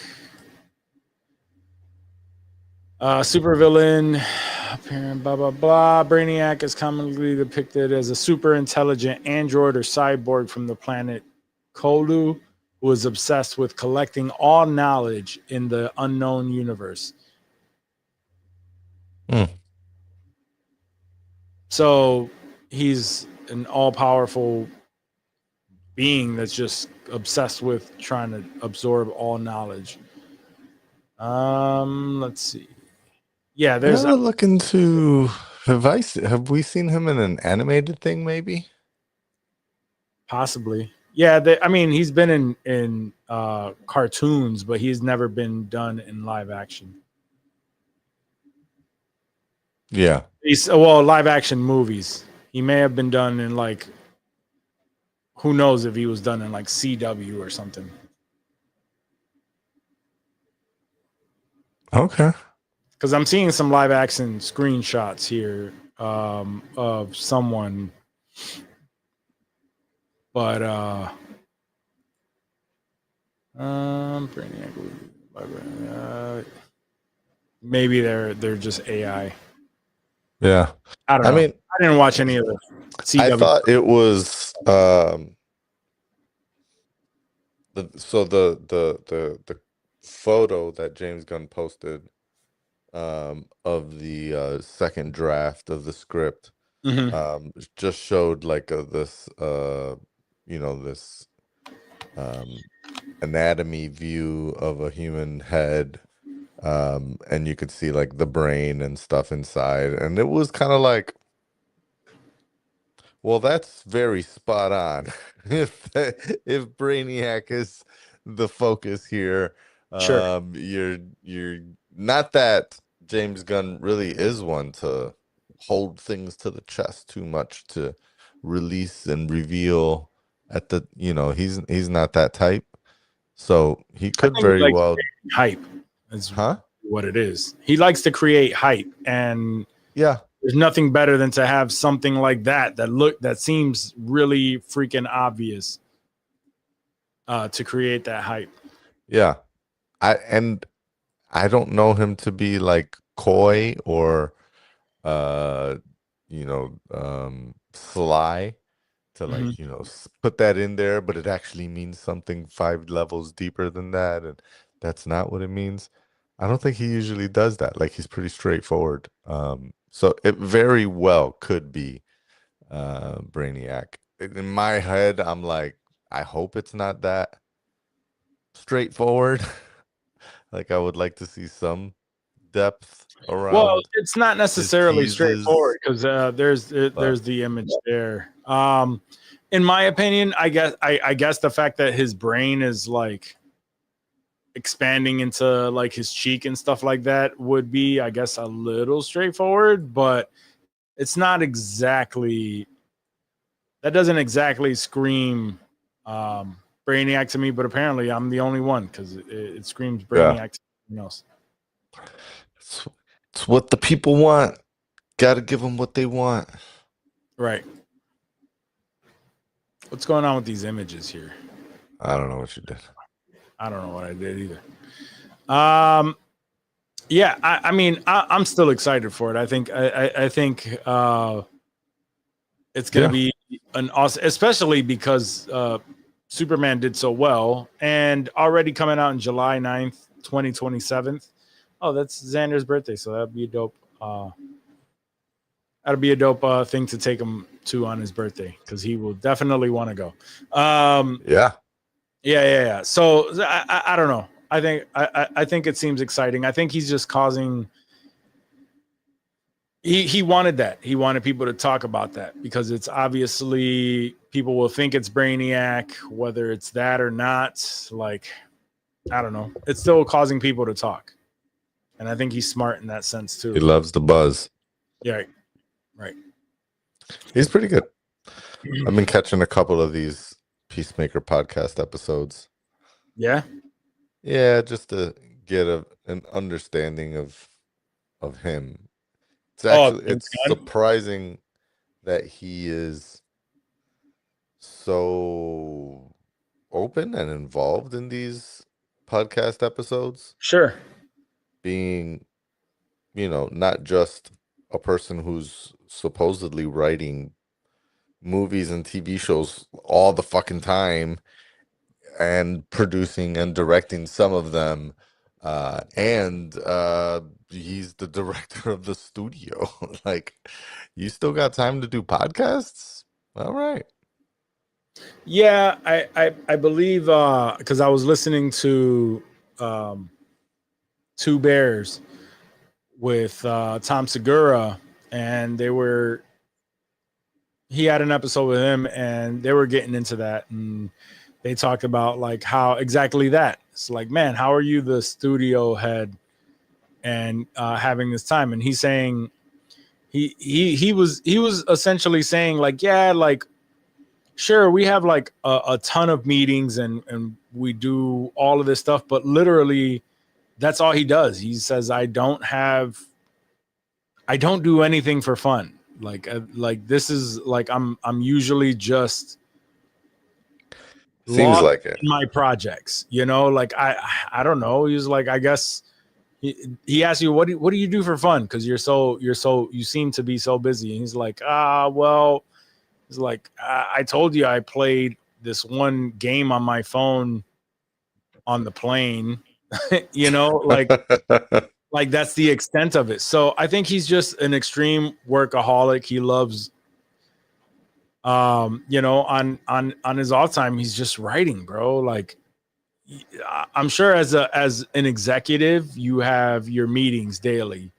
Supervillain, apparent, blah, blah, blah. Brainiac is commonly depicted as a super intelligent android or cyborg from the planet Kolu, who is obsessed with collecting all knowledge in the unknown universe. So he's an all-powerful being that's just obsessed with trying to absorb all knowledge. Let's see. Yeah, there's look into. Have we seen him in an animated thing? Maybe. possibly. Yeah, he's been in cartoons, but he's never been done in live action. Yeah. Live action movies. He may have been done in who knows if he was done in CW or something. Okay. Because I'm seeing some live action screenshots here of someone, but maybe they're just AI. Yeah. I don't know. I mean, I didn't watch any of the CW. I thought it was the photo that James Gunn posted of the second draft of the script just showed like this this anatomy view of a human head, and you could see like the brain and stuff inside, and it was kind of like, well, that's very spot on. If Brainiac is the focus here, Sure. you're not that James Gunn really is one to hold things to the chest too much to release and reveal at the he's not that type. So he could think he very likes well, Hype is huh? what it is. He likes to create hype, and Yeah. there's nothing better than to have something like that seems really freaking obvious to create that hype. Yeah. I don't know him to be like coy or sly to like, put that in there, but it actually means something 5 levels deeper than that, and that's not what it means. I don't think he usually does that. Like, he's pretty straightforward. So it very well could be Brainiac. In my head, I'm like, I hope it's not that straightforward. Like, I would like to see some depth around. Well, it's not necessarily teases, straightforward because there's the image there. In my opinion, I guess the fact that his brain is like expanding into like his cheek and stuff like that would be, I guess, a little straightforward, but it's not exactly, that doesn't exactly scream Brainiac to me, but apparently I'm the only one because it screams Brainiac to someone else. It's what the people want. Got to give them what they want. Right. What's going on with these images here? I don't know what you did. I don't know what I did either. Yeah, I mean, I'm still excited for it. I think it's going to be an awesome, especially because Superman did so well, and already coming out in July 9th, 2027. Oh, that's Xander's birthday, so that'd be a dope. That'd be a dope thing to take him to on his birthday because he will definitely want to go. Yeah. So I don't know. I think it seems exciting. I think he's just causing. He wanted that. He wanted people to talk about that because it's obviously people will think it's Brainiac, whether it's that or not. Like, I don't know. It's still causing people to talk. And I think he's smart in that sense too. He loves the buzz. Yeah, right. He's pretty good. I've been catching a couple of these Peacemaker podcast episodes. Yeah? Yeah, just to get an understanding of him. It's actually it's surprising that he is so open and involved in these podcast episodes. Sure. Being, not just a person who's supposedly writing movies and TV shows all the fucking time and producing and directing some of them, and he's the director of the studio. Like, you still got time to do podcasts? All right. Yeah, I believe because I was listening to Two Bears with Tom Segura, and he had an episode with him, and they were getting into that, and they talked about like how exactly that. It's like, man, how are you the studio head and having this time? And he's saying he was essentially saying like, yeah, like, sure, we have like a ton of meetings and we do all of this stuff, but literally that's all he does. He says, I don't do anything for fun. Like this is like, I'm usually just seems like it in my projects, like, I don't know. He's like, I guess he asked you, what do you do for fun? Cause you seem to be so busy. And he's like, well, it's like, I told you I played this one game on my phone on the plane, You know, like that's the extent of it. So I think he's just an extreme workaholic. He loves, you know, on his off time, he's just writing, bro. Like, I'm sure as an executive, you have your meetings daily,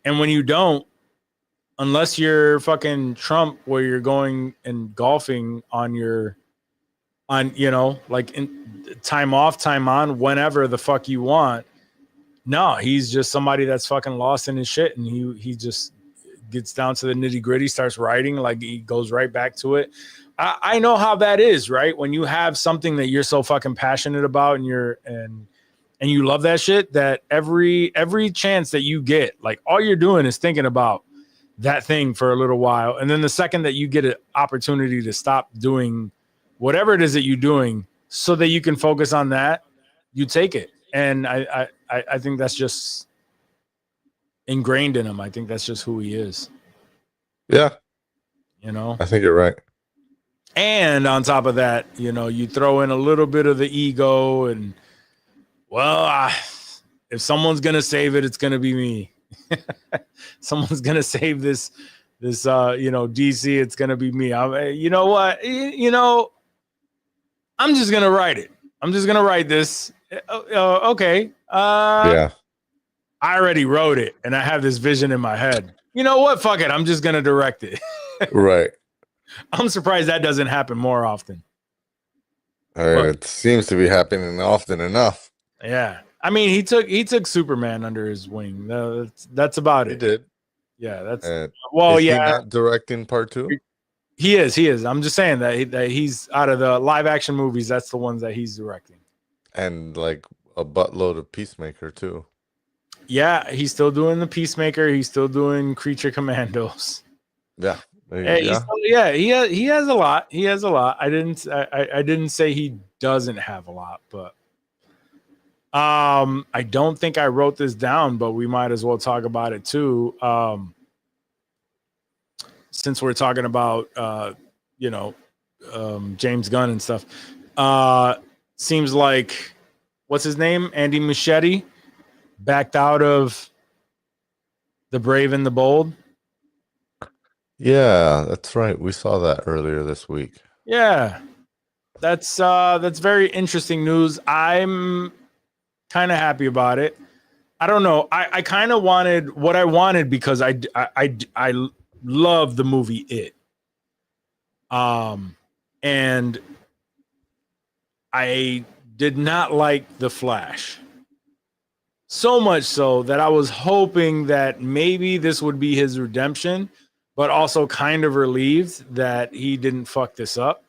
and when you don't, unless you're fucking Trump, where you're going and golfing on you know, like in time off, time on, whenever the fuck you want. No, he's just somebody that's fucking lost in his shit, and he just gets down to the nitty gritty, starts writing, like he goes right back to it. I know how that is, right? When you have something that you're so fucking passionate about, and you love that shit, that every chance that you get, like all you're doing is thinking about that thing for a little while, and then the second that you get an opportunity to stop doing whatever it is that you're doing, so that you can focus on that, you take it. And I think that's just ingrained in him. I think that's just who he is. Yeah, You know. I think you're right. And on top of that, you know, you throw in a little bit of the ego, and well, if someone's gonna save it, it's gonna be me. Someone's gonna save this, you know, DC. It's gonna be me. You know what? You know, I'm just gonna write it. I'm just gonna write this. Okay. Yeah. I already wrote it, and I have this vision in my head. You know what? Fuck it. I'm just gonna direct it. Right. I'm surprised that doesn't happen more often. It seems to be happening often enough. Yeah, I mean, he took Superman under his wing. That's about it. He did. Yeah, that's Is he yeah. not directing part 2? He is. I'm just saying that he's out of the live action movies. That's the ones that he's directing. And like a buttload of Peacemaker too. Yeah, he's still doing the Peacemaker. He's still doing Creature Commandos. Yeah. He has a lot. He has a lot. I didn't say he doesn't have a lot, but I don't think I wrote this down, but we might as well talk about it too. Since we're talking about you know, James Gunn and stuff. Seems like, what's his name? Andy Muschietti backed out of The Brave and the Bold. Yeah, that's right. We saw that earlier this week. Yeah, that's very interesting news. I'm kind of happy about it. I don't know. I kind of wanted what I wanted because I love the movie It. And I did not like The Flash. So much so that I was hoping that maybe this would be his redemption, but also kind of relieved that he didn't fuck this up.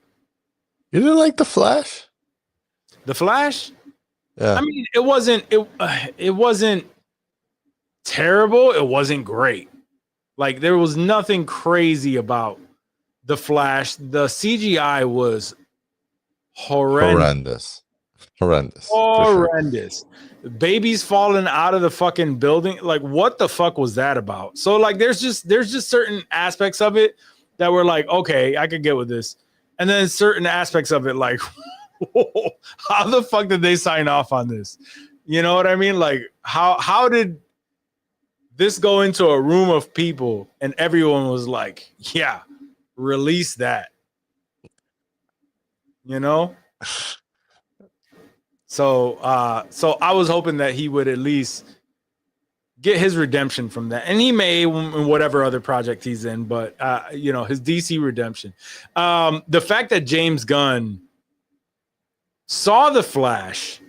You didn't like The Flash? The Flash? Yeah. I mean, it wasn't terrible. It wasn't great. Like, there was nothing crazy about The Flash. The CGI was horrendous. Horrendous. Babies falling out of the fucking building. Like, what the fuck was that about? So, like, there's just certain aspects of it that were like, okay, I could get with this. And then certain aspects of it, like, how the fuck did they sign off on this? You know what I mean? Like, how did this go into a room of people and everyone was like, yeah, release that? You know? So I was hoping that he would at least get his redemption from that, and he may in whatever other project he's in. But you know, his DC redemption. The fact that James Gunn saw The Flash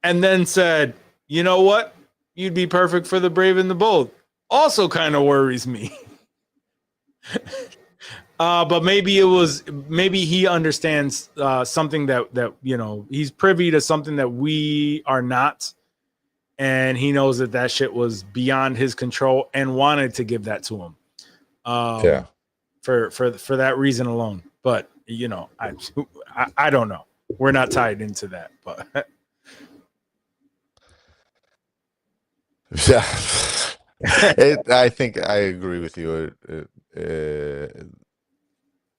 and then said, "You know what? You'd be perfect for The Brave and the Bold," also kind of worries me. But maybe he understands something that you know, he's privy to something that we are not, and he knows that shit was beyond his control and wanted to give that to him. Yeah. For that reason alone. But you know, I don't know. We're not tied into that, but yeah. I think I agree with you.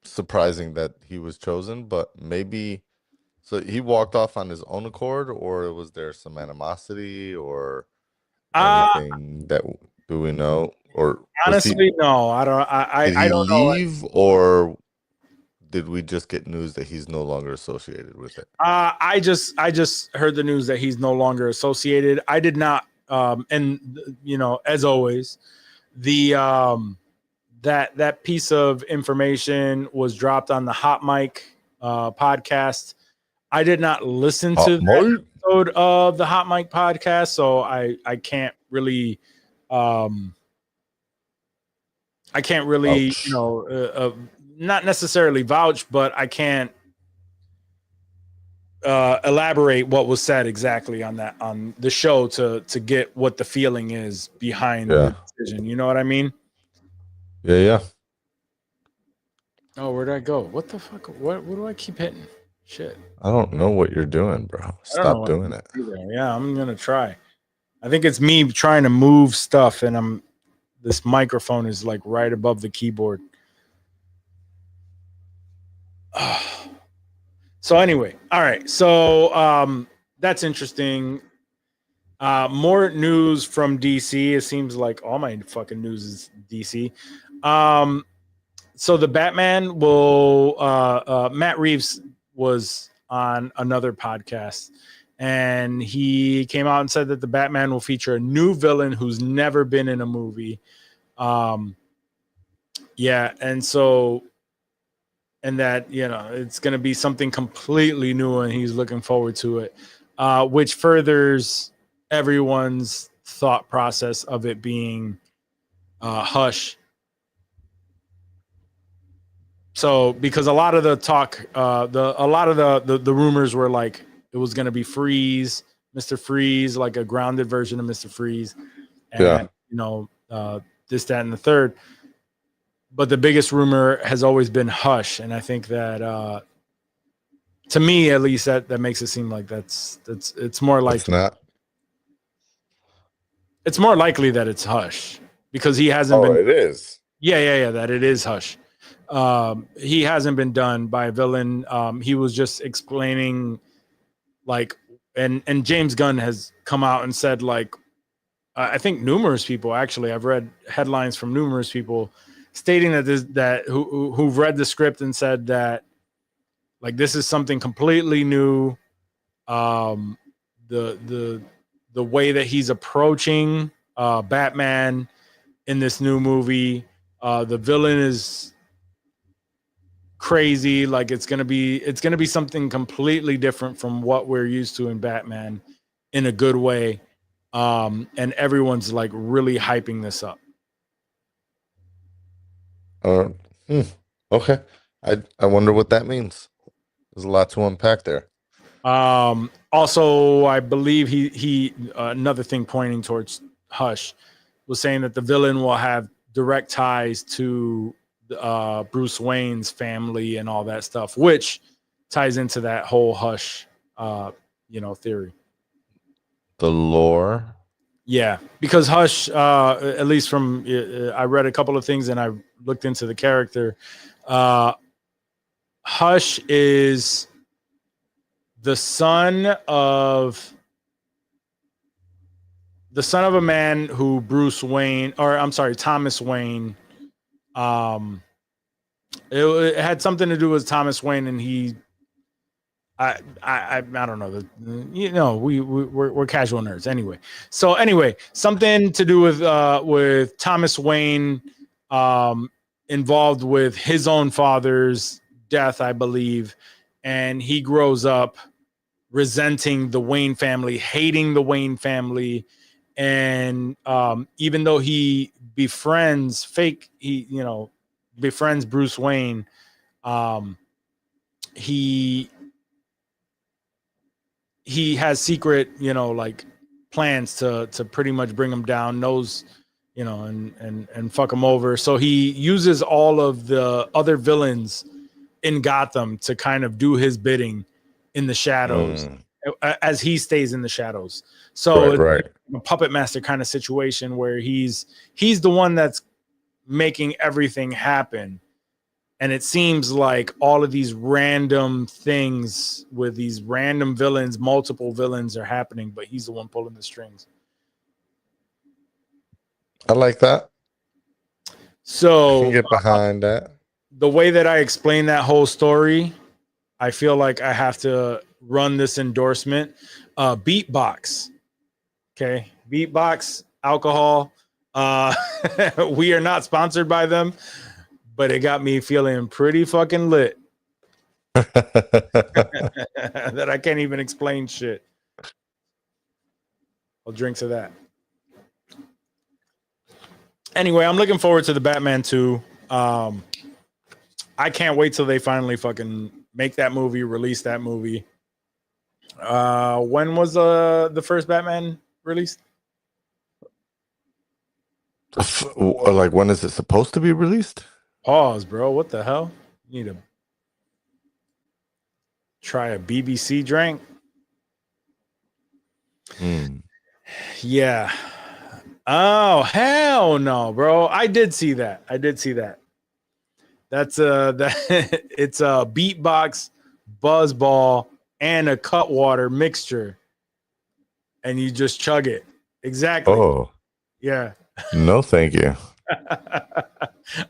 Surprising that he was chosen, but maybe So he walked off on his own accord, or was there some animosity or Uh anything that do we know? Or was he honestly, no, I don't. did I he don't know. leave, or did we just get news that he's no longer associated with it? I just heard the news that he's no longer associated. I did not. And you know, as always, the that piece of information was dropped on the Hot Mic podcast. I did not listen to that episode of the Hot Mic podcast, so I can't really Ouch. you know not necessarily vouch, but I can't elaborate what was said exactly on the show to get what the feeling is behind the decision. You know what I mean? Yeah. Oh, where'd I go? What the fuck? What do I keep hitting? Shit. I don't know what you're doing, bro. Stop doing it. Yeah, I'm gonna try. I think it's me trying to move stuff, and this microphone is like right above the keyboard. So anyway, all right. So that's interesting. More news from DC. It seems like all my fucking news is DC. So the Batman will Matt Reeves was on another podcast, and he came out and said that the Batman will feature a new villain who's never been in a movie. Yeah, and that, you know, it's going to be something completely new, and he's looking forward to it, which furthers everyone's thought process of it being Hush. So, because a lot of the talk, a lot of the rumors were like it was going to be Freeze, Mr. Freeze, like a grounded version of Mr. Freeze, and you know, this, that, and the third. But the biggest rumor has always been Hush, and I think that, to me at least, that makes it seem like it's more like It's not. It's more likely that it's Hush because he hasn't been. It is. Yeah, that it is Hush. He hasn't been done by a villain. He was just explaining, like, and James Gunn has come out and said, like, I think numerous people, actually, I've read headlines from numerous people stating that who've read the script and said that, like, this is something completely new. The way that he's approaching Batman in this new movie, the villain is crazy. Like, it's gonna be something completely different from what we're used to in Batman, in a good way. And everyone's like really hyping this up. Okay. I wonder what that means. There's a lot to unpack there. Also, I believe he another thing pointing towards Hush was saying that the villain will have direct ties to Bruce Wayne's family and all that stuff, which ties into that whole Hush theory. The lore. Yeah, because Hush, at least from I read a couple of things and I looked into the character. Hush is the son of a man who Thomas Wayne. It had something to do with Thomas Wayne, and I don't know. We're casual nerds anyway. So anyway, something to do with Thomas Wayne, involved with his own father's death, I believe, and he grows up resenting the Wayne family, hating the Wayne family, and even though he befriends Bruce Wayne, he has secret, like, plans to pretty much bring him down, knows, and fuck him over. So he uses all of the other villains in Gotham to kind of do his bidding in the shadows, as he stays in the shadows. So right. It's a puppet master kind of situation where he's the one that's making everything happen. And it seems like all of these random things with these random villains, multiple villains are happening, but he's the one pulling the strings. I like that. I So can get behind that. the way that I explain that whole story, I feel like I have to run this endorsement. Beatbox. Okay. Beatbox alcohol. We are not sponsored by them, but it got me feeling pretty fucking lit that I can't even explain shit. I'll drink to that. Anyway, I'm looking forward to the Batman 2. I can't wait till they finally fucking make that movie, release that movie. When was the first Batman released? Like, when is it supposed to be released? Pause, bro. What the hell? You need to try a BBC drink. Yeah. Oh, hell no, bro. I did see that. That's it's a beatbox, buzzball, and a Cutwater mixture. And you just chug it. Exactly. Oh, Yeah. no, thank you.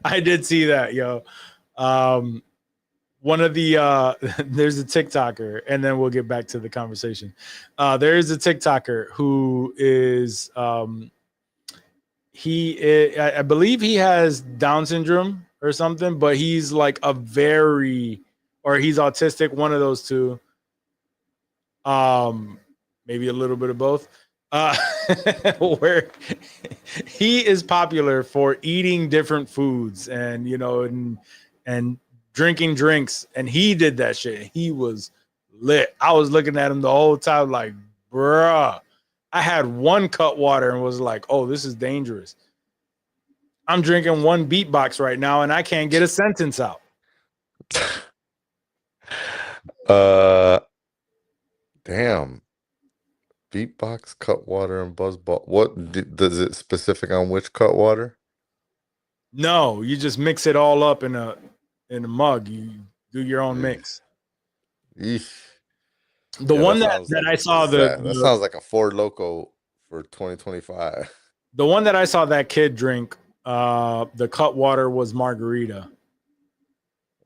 I did see that, yo. One of the there's a TikToker, and then we'll get back to the conversation. There is a TikToker who is I believe he has Down syndrome or something, but he's like he's autistic, one of those two. Maybe a little bit of both. Where he is popular for eating different foods and and drinking drinks, and he did that shit. He was lit. I was looking at him the whole time like, bruh. I had one Cutwater and was like, oh, this is dangerous. I'm drinking one beatbox right now and I can't get a sentence out. Damn. Beatbox, Cutwater, and Buzzball. What does it specific on which Cutwater? No, you just mix it all up in a mug. You do your own mix. Eesh. The Yeah, one that that sounds I like- saw that the sounds like a Ford Loco for 2025. the one that I saw that kid drink, the Cutwater was margarita.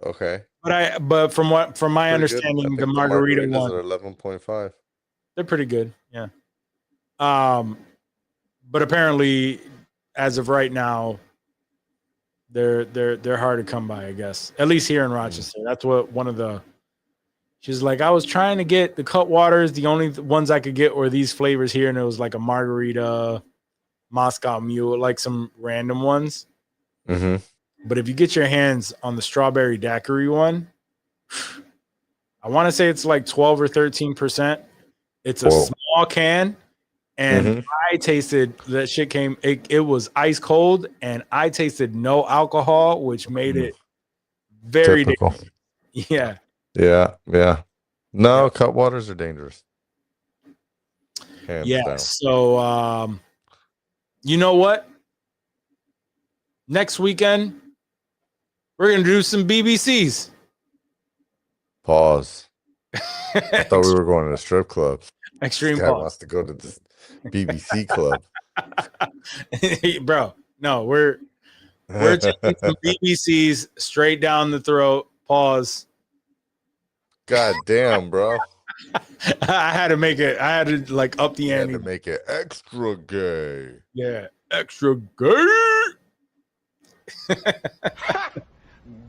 Okay. But from my Pretty good. I understanding, think the margarita margaritas one, are 11.5. they're pretty good. Yeah. But apparently, as of right now, they're hard to come by, I guess. At least here in Rochester. That's what one of the she's like, I was trying to get the Cutwaters. The only ones I could get were these flavors here, and it was like a margarita, Moscow Mule, like some random ones. Mm-hmm. But if you get your hands on the strawberry daiquiri one, I want to say it's like 12 or 13%. It's a Whoa. small can, and I tasted that shit it was ice cold, and I tasted no alcohol, which made it very Typical. dangerous. Yeah. Yeah. No, Cutwaters are dangerous. Hands Yeah. down. So you know what? Next weekend, we're gonna do some BBCs. Pause. I thought we were going to a strip club. Extreme This guy pause. wants to go to this BBC club. Bro, no, we're taking some BBCs straight down the throat. Pause. God damn, bro. I had to make it. I had to like up the You had ante. to make it extra gay. Yeah, extra gay.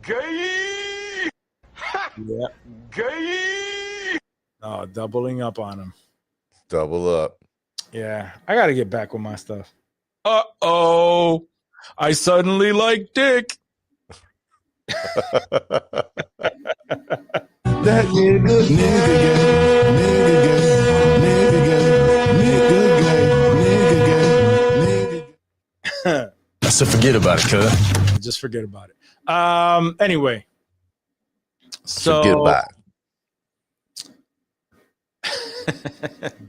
Gay! Yeah. Gay! Oh, doubling up on him. Double up. Yeah, I got to get back with my stuff. Uh-oh. I suddenly like dick. That nigga gay. So forget about it, cuz. Just forget about it. Anyway. So Forget about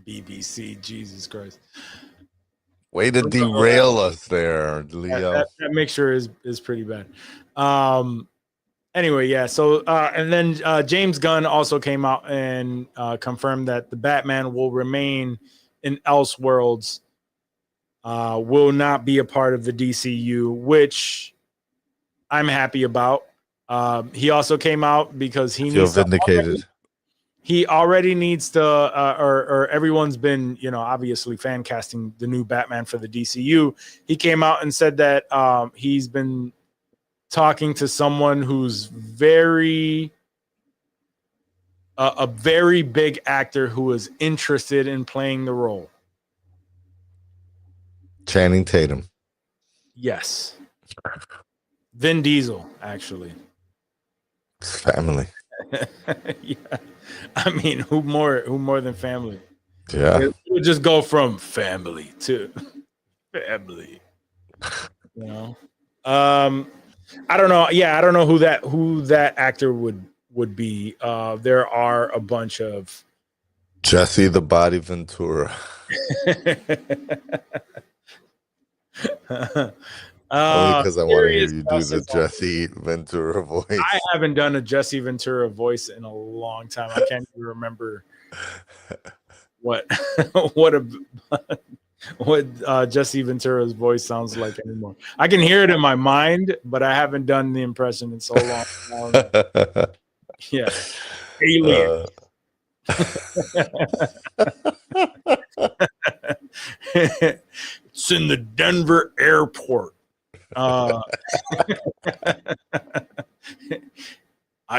BBC, Jesus Christ. Way to derail us there, Leo. That mixture is pretty bad. anyway, yeah. So and then James Gunn also came out and confirmed that the Batman will remain in Elseworlds, will not be a part of the DCU, which I'm happy about. He also came out because he Feel needs to vindicated. he already needs to or everyone's been, you know, obviously fan casting the new Batman for the DCU. He came out and said that he's been talking to someone who's a very big actor who is interested in playing the role. Channing Tatum. Yes. Vin Diesel, actually. It's family. Yeah. I mean, who more than family? Yeah. It would just go from family to family. You know? I don't know. Yeah, I don't know who that actor would be. There are a bunch of Jesse the Body Ventura. Only because I want to hear you do the Jesse Ventura voice. I haven't done a Jesse Ventura voice in a long time. I can't even remember what Jesse Ventura's voice sounds like anymore. I can hear it in my mind, but I haven't done the impression in so long. Yeah, alien. It's in the Denver airport. I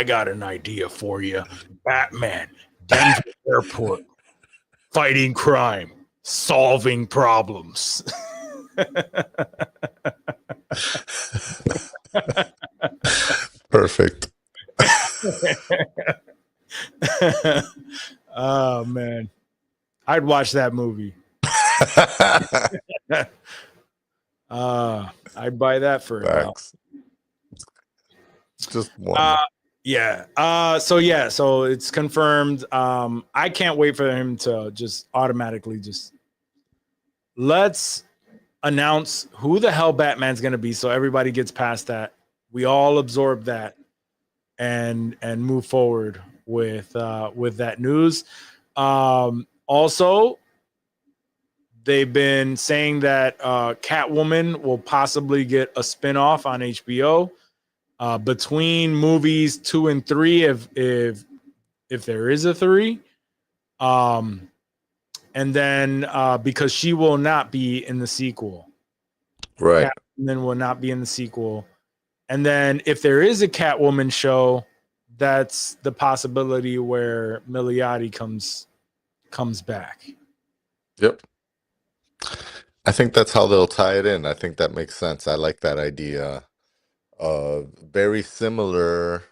got an idea for you. Batman, Denver airport, fighting crime, solving problems. Perfect. Oh man, I'd watch that movie. I'd buy that for Facts. Just one. So it's confirmed. I can't wait for him to just automatically let's announce who the hell Batman's gonna be, so everybody gets past that. We all absorb that and move forward with that news. Also, they've been saying that Catwoman will possibly get a spinoff on HBO between movies 2 and 3, if there is a 3. And then because she will not be in the sequel, Right. Catwoman will not be in the sequel. And then if there is a Catwoman show, that's the possibility where Milioti comes back. Yep. I think that's how they'll tie it in. I think that makes sense. I like that idea. Very similar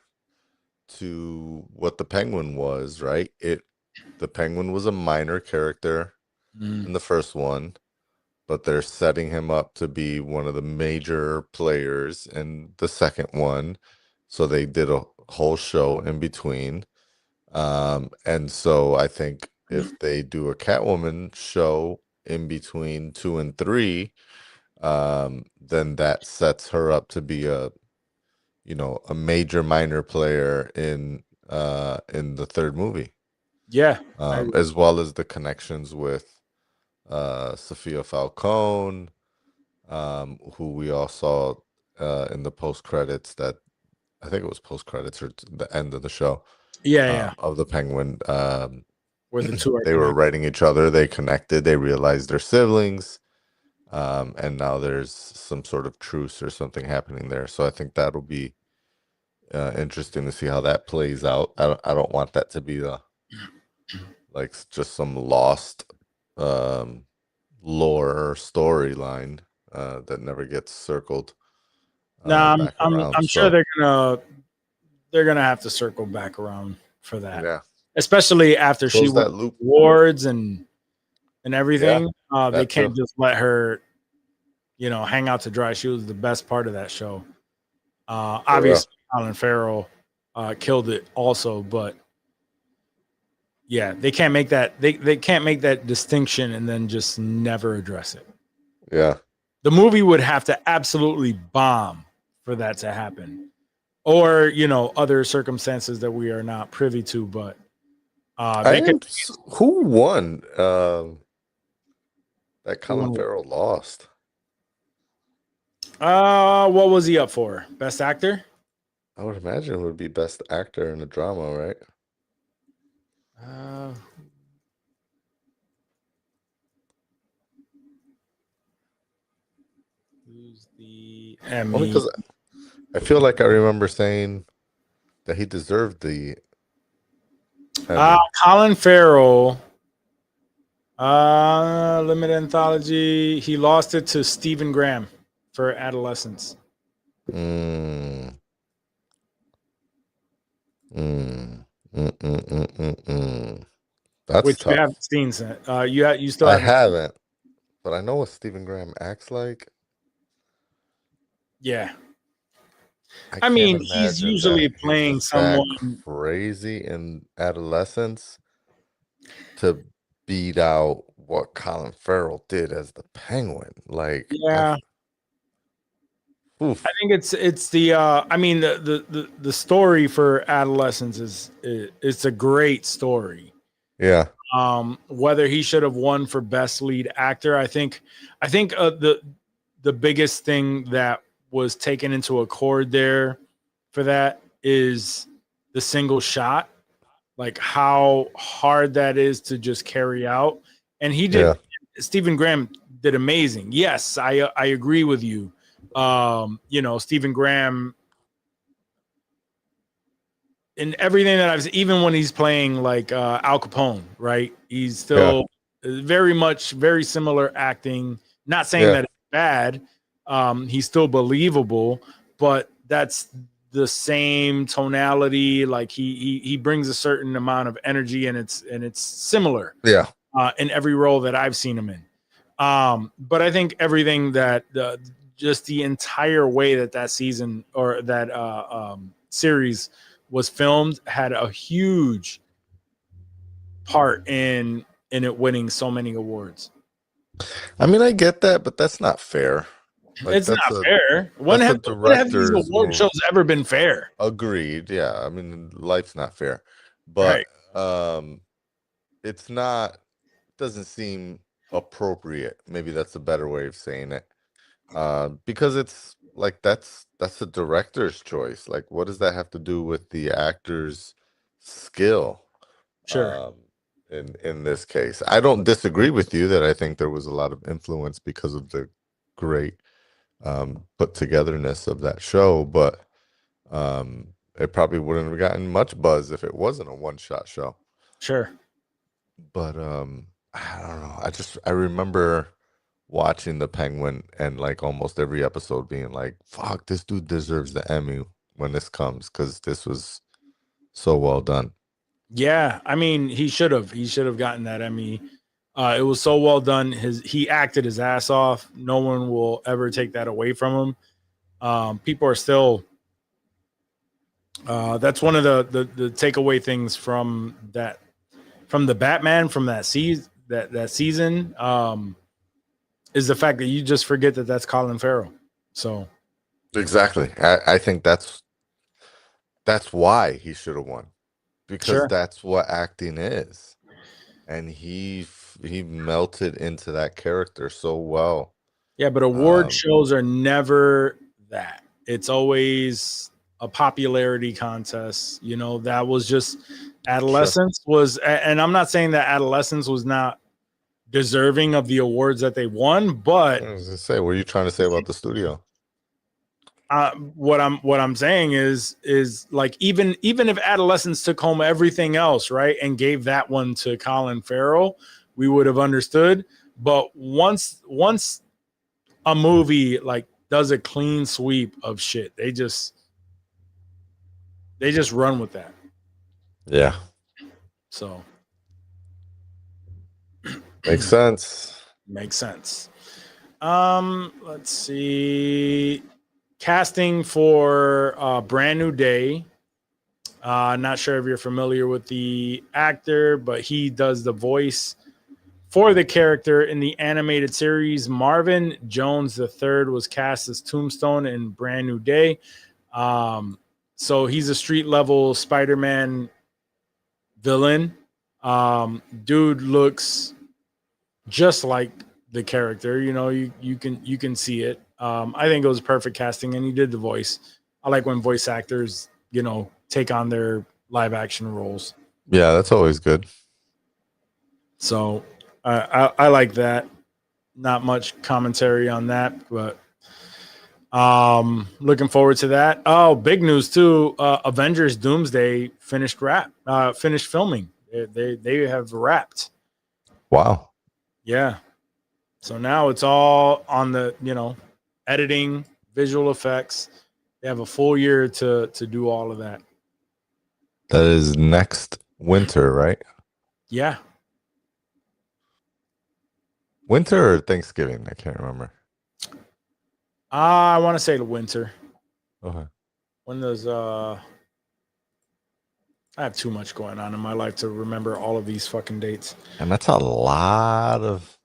to what the Penguin was, right? The Penguin was a minor character in the first one, but they're setting him up to be one of the major players in the second one. So they did a whole show in between. And so I think if they do a Catwoman show in between 2 and 3, then that sets her up to be a major minor player in the third movie. Yeah. As well as the connections with Sophia Falcone, who we all saw in the post credits. That I think it was post credits or the end of the show. Of the Penguin. Where the two they were writing each other. They connected. They realized they're siblings, and now there's some sort of truce or something happening there. So I think that'll be interesting to see how that plays out. I don't want that to be like just some lost lore or storyline that never gets circled. No, I'm sure they're gonna have to circle back around for that. Yeah. Especially after she won awards and everything. They can't just let her, hang out to dry. She was the best part of that show. Obviously, Colin Farrell killed it also, but yeah, they can't make that they can't make that distinction and then just never address it. Yeah. The movie would have to absolutely bomb for that to happen. or other circumstances that we are not privy to. But who won? That Colin Farrell lost. What was he up for? Best actor? I would imagine it would be best actor in a drama, right? Who's the Only Emmy? because I feel like I remember saying that he deserved the Emmy. Colin Farrell. Limited anthology. He lost it to Stephen Graham for Adolescence. That's Which tough. you haven't seen. You still I haven't. haven't, but I know what Stephen Graham acts like. Yeah. I mean, can't he's imagine usually that playing he's that someone crazy in Adolescence to beat out what Colin Farrell did as the Penguin. Like, Yeah. oof. I think it's the I mean the story for Adolescence is it's a great story. Yeah. Whether he should have won for best lead actor, I think the biggest thing that was taken into accord there for that is the single shot, like how hard that is to just carry out. And he did. Yeah. Stephen Graham did amazing. Yes, I agree with you. Stephen Graham in everything that I've seen, even when he's playing like Al Capone, right? He's still very similar acting. Not saying that it's bad. He's still believable, but that's the same tonality. Like he brings a certain amount of energy, and it's similar. Yeah. In every role that I've seen him in. But I think everything that just the entire way that season or that series was filmed had a huge part in it winning so many awards. I mean, I get that, but that's not fair. Like, it's not fair. When have these award shows ever been fair? Agreed. Yeah. I mean, life's not fair. But it's not, doesn't seem appropriate. Maybe that's a better way of saying it. Because it's like that's a director's choice. Like, what does that have to do with the actor's skill? Sure. In this case, I don't disagree with you that I think there was a lot of influence because of the great put togetherness of that show, but it probably wouldn't have gotten much buzz if it wasn't a one-shot show. Sure. But I don't know. I remember watching The Penguin and like almost every episode being like, fuck, this dude deserves the Emmy when this comes, because this was so well done. Yeah, I mean, he should have gotten that Emmy. It was so well done. He acted his ass off. No one will ever take that away from him. People are still. That's one of the takeaway things from the Batman from that season. That season is the fact that you just forget that that's Colin Farrell. So exactly, I think that's why he should have won, because that's what acting is, and he melted into that character so well. Yeah, but award shows are never that. It's always a popularity contest. That was just Adolescence was, and I'm not saying that Adolescence was not deserving of the awards that they won, but I was gonna say, what are you trying to say about the studio? What I'm saying is like even if Adolescence took home everything else, right, and gave that one to Colin Farrell, we would have understood. But once a movie like does a clean sweep of shit, they just run with that. Yeah. So makes sense. Makes sense. Let's see. Casting for Brand New Day. Not sure if you're familiar with the actor, but he does the voice for the character in the animated series. Marvin Jones III was cast as Tombstone in Brand New Day. So he's a street level Spider-Man villain. Dude looks just like the character. You know, you can see it. I think it was perfect casting, and he did the voice. I like when voice actors, you know, take on their live action roles. Yeah, that's always good. So I like that. Not much commentary on that, but looking forward to that. Oh, big news too. Avengers Doomsday finished filming. They have wrapped. Wow. Yeah. So now it's all on the, you know, editing, visual effects. They have a full year to do all of that. That is next winter, right? Yeah. Winter or Thanksgiving? I can't remember. I want to say the winter. Okay. When does I have too much going on in my life to remember all of these fucking dates. And that's a lot of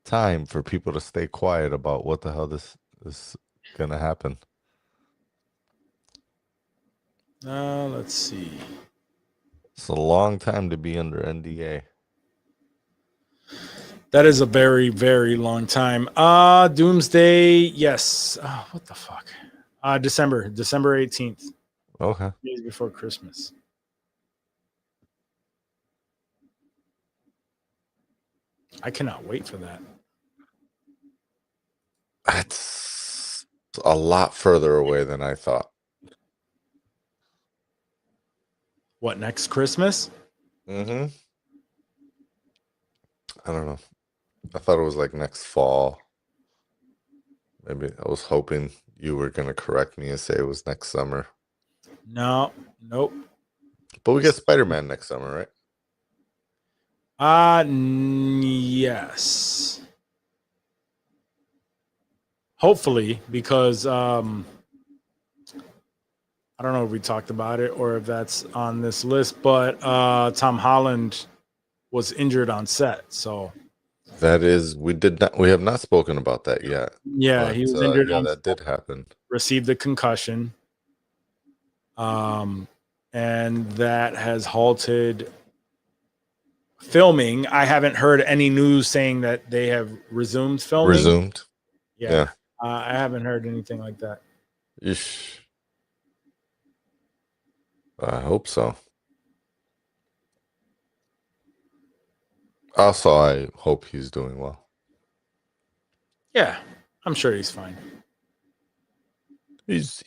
time for people to stay quiet about what the hell this is gonna happen. Let's see. It's a long time to be under NDA. That is a very, very long time. Doomsday, yes. Oh, what the fuck? December 18th, Okay. days before Christmas. I cannot wait for that. That's a lot further away than I thought. What, next Christmas? Mm-hmm. I don't know. I thought it was like next fall. Maybe I was hoping you were gonna correct me and say it was next summer. No, nope. But we get Spider-Man next summer, right? Yes. Hopefully, because I don't know if we talked about it or if that's on this list, but Tom Holland was injured on set. So That is, we have not spoken about that yet. yeah, But, he was injured yeah, on that did happen. received a concussion. And that has halted filming. I haven't heard any news saying that they have resumed filming. Resumed. Yeah. I haven't heard anything like that. Yeesh. I hope so. Also, I hope he's doing well. Yeah, I'm sure he's fine. He's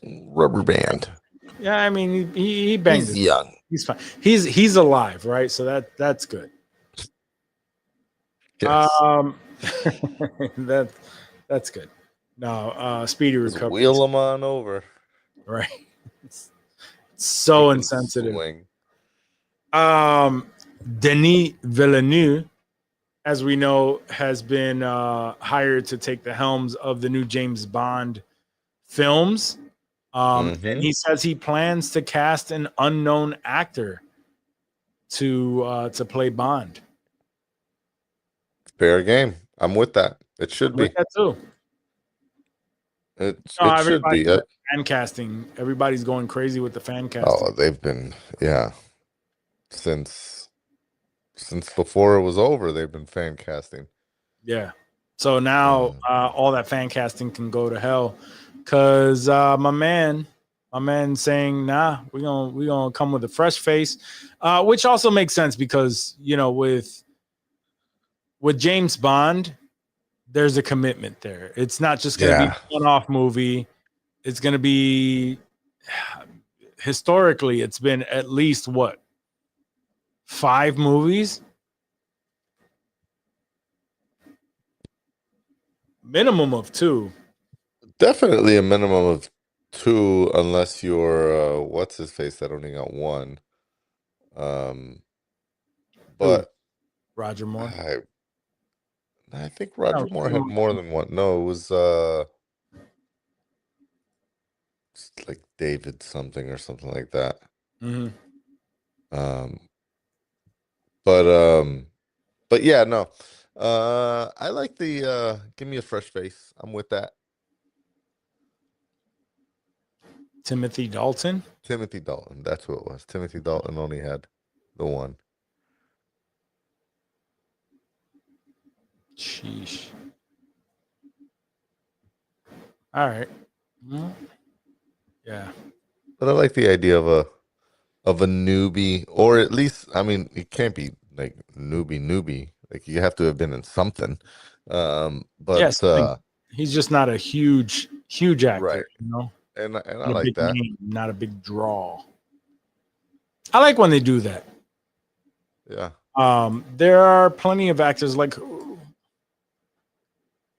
rubber band. Yeah, I mean he banged He's it. young. He's fine. He's alive, right? So that's good. Yes. That's good. No, speedy Just recovery. wheel him on over. Right. It's so He can insensitive. swing. Denis Villeneuve, as we know, has been hired to take the helms of the new James Bond films. And he says he plans to cast an unknown actor to play Bond. Fair game. I'm with that. It should be. Like that too. It should be. Fan casting. Everybody's going crazy with the fan casting. Oh, they've been, yeah. Since before it was over, they've been fan casting. Yeah. So now all that fan casting can go to hell. Cause my man saying, nah, we're gonna come with a fresh face. Which also makes sense because, you know, with James Bond, there's a commitment there. It's not just gonna be a one-off movie. It's gonna be historically, it's been at least what, 5 movies? Minimum of 2. Definitely a minimum of 2, unless you're what's his face that only got 1. But Roger Moore. I think Roger Moore had more than 1. No, it was like David something or something like that. Mm-hmm. But yeah, no. I like the give me a fresh face. I'm with that. Timothy Dalton. Timothy Dalton. That's who it was. Timothy Dalton only had the one. Sheesh. All right. Well, yeah. But I like the idea of a newbie, or at least, I mean, it can't be like newbie. Like you have to have been in something. But Yes, he's just not a huge actor, right. you know. And I Not a like big that. name, not a big draw. I like when they do that. Yeah. There are plenty of actors like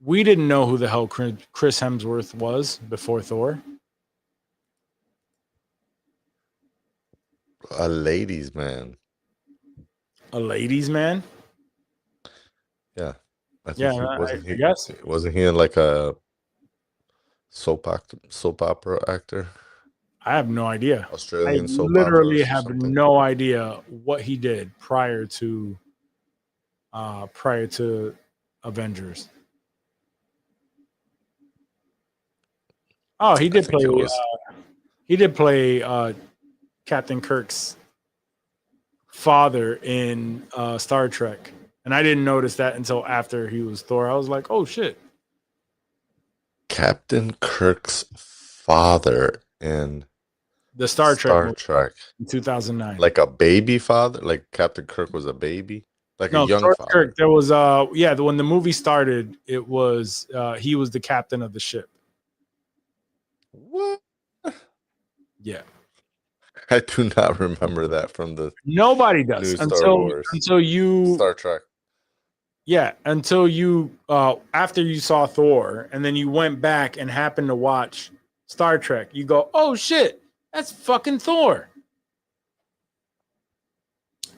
we didn't know who the hell Chris Hemsworth was before Thor. A ladies' man. A ladies' man. Yeah. I think Yeah, I guess. Wasn't he in like a soap opera actor? I have no idea. Australian I soap literally operas or have something? no idea what he did prior to Avengers. Oh, he did think play. it was- He did play Captain Kirk's father in Star Trek, and I didn't notice that until after he was Thor. I was like, "Oh shit!" Captain Kirk's father in The Star Trek movie Trek. in 2009. Like a baby father? Like Captain Kirk was a baby? Like No, a young Star father? Kirk. There was when the movie started, it was he was the captain of the ship. What? Yeah. I do not remember that from the Nobody does new Star Wars. until you Star Trek. yeah, until you after you saw Thor and then you went back and happened to watch Star Trek, you go, "Oh shit, that's fucking Thor."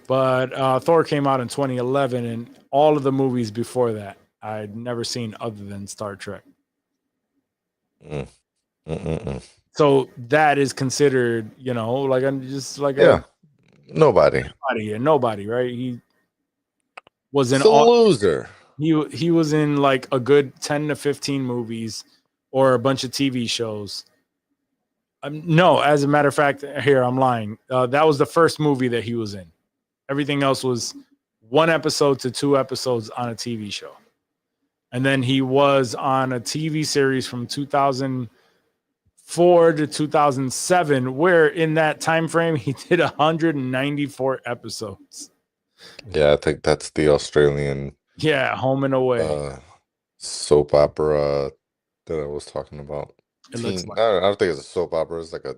But Thor came out in 2011 and all of the movies before that I'd never seen other than Star Trek. So that is considered, like I'm just like Nobody. nobody, right? He was in It's a all loser. he was in like a good 10 to 15 movies or a bunch of TV shows. No, as a matter of fact, here I'm lying. That was the first movie that he was in. Everything else was 1 episode to 2 episodes on a TV show. And then he was on a TV series from 2004 to 2007, where in that time frame he did 194 episodes. Yeah, I think that's the Australian Yeah, Home and Away. soap opera that I was talking about. It looks like. I don't think it's a soap opera. It's like a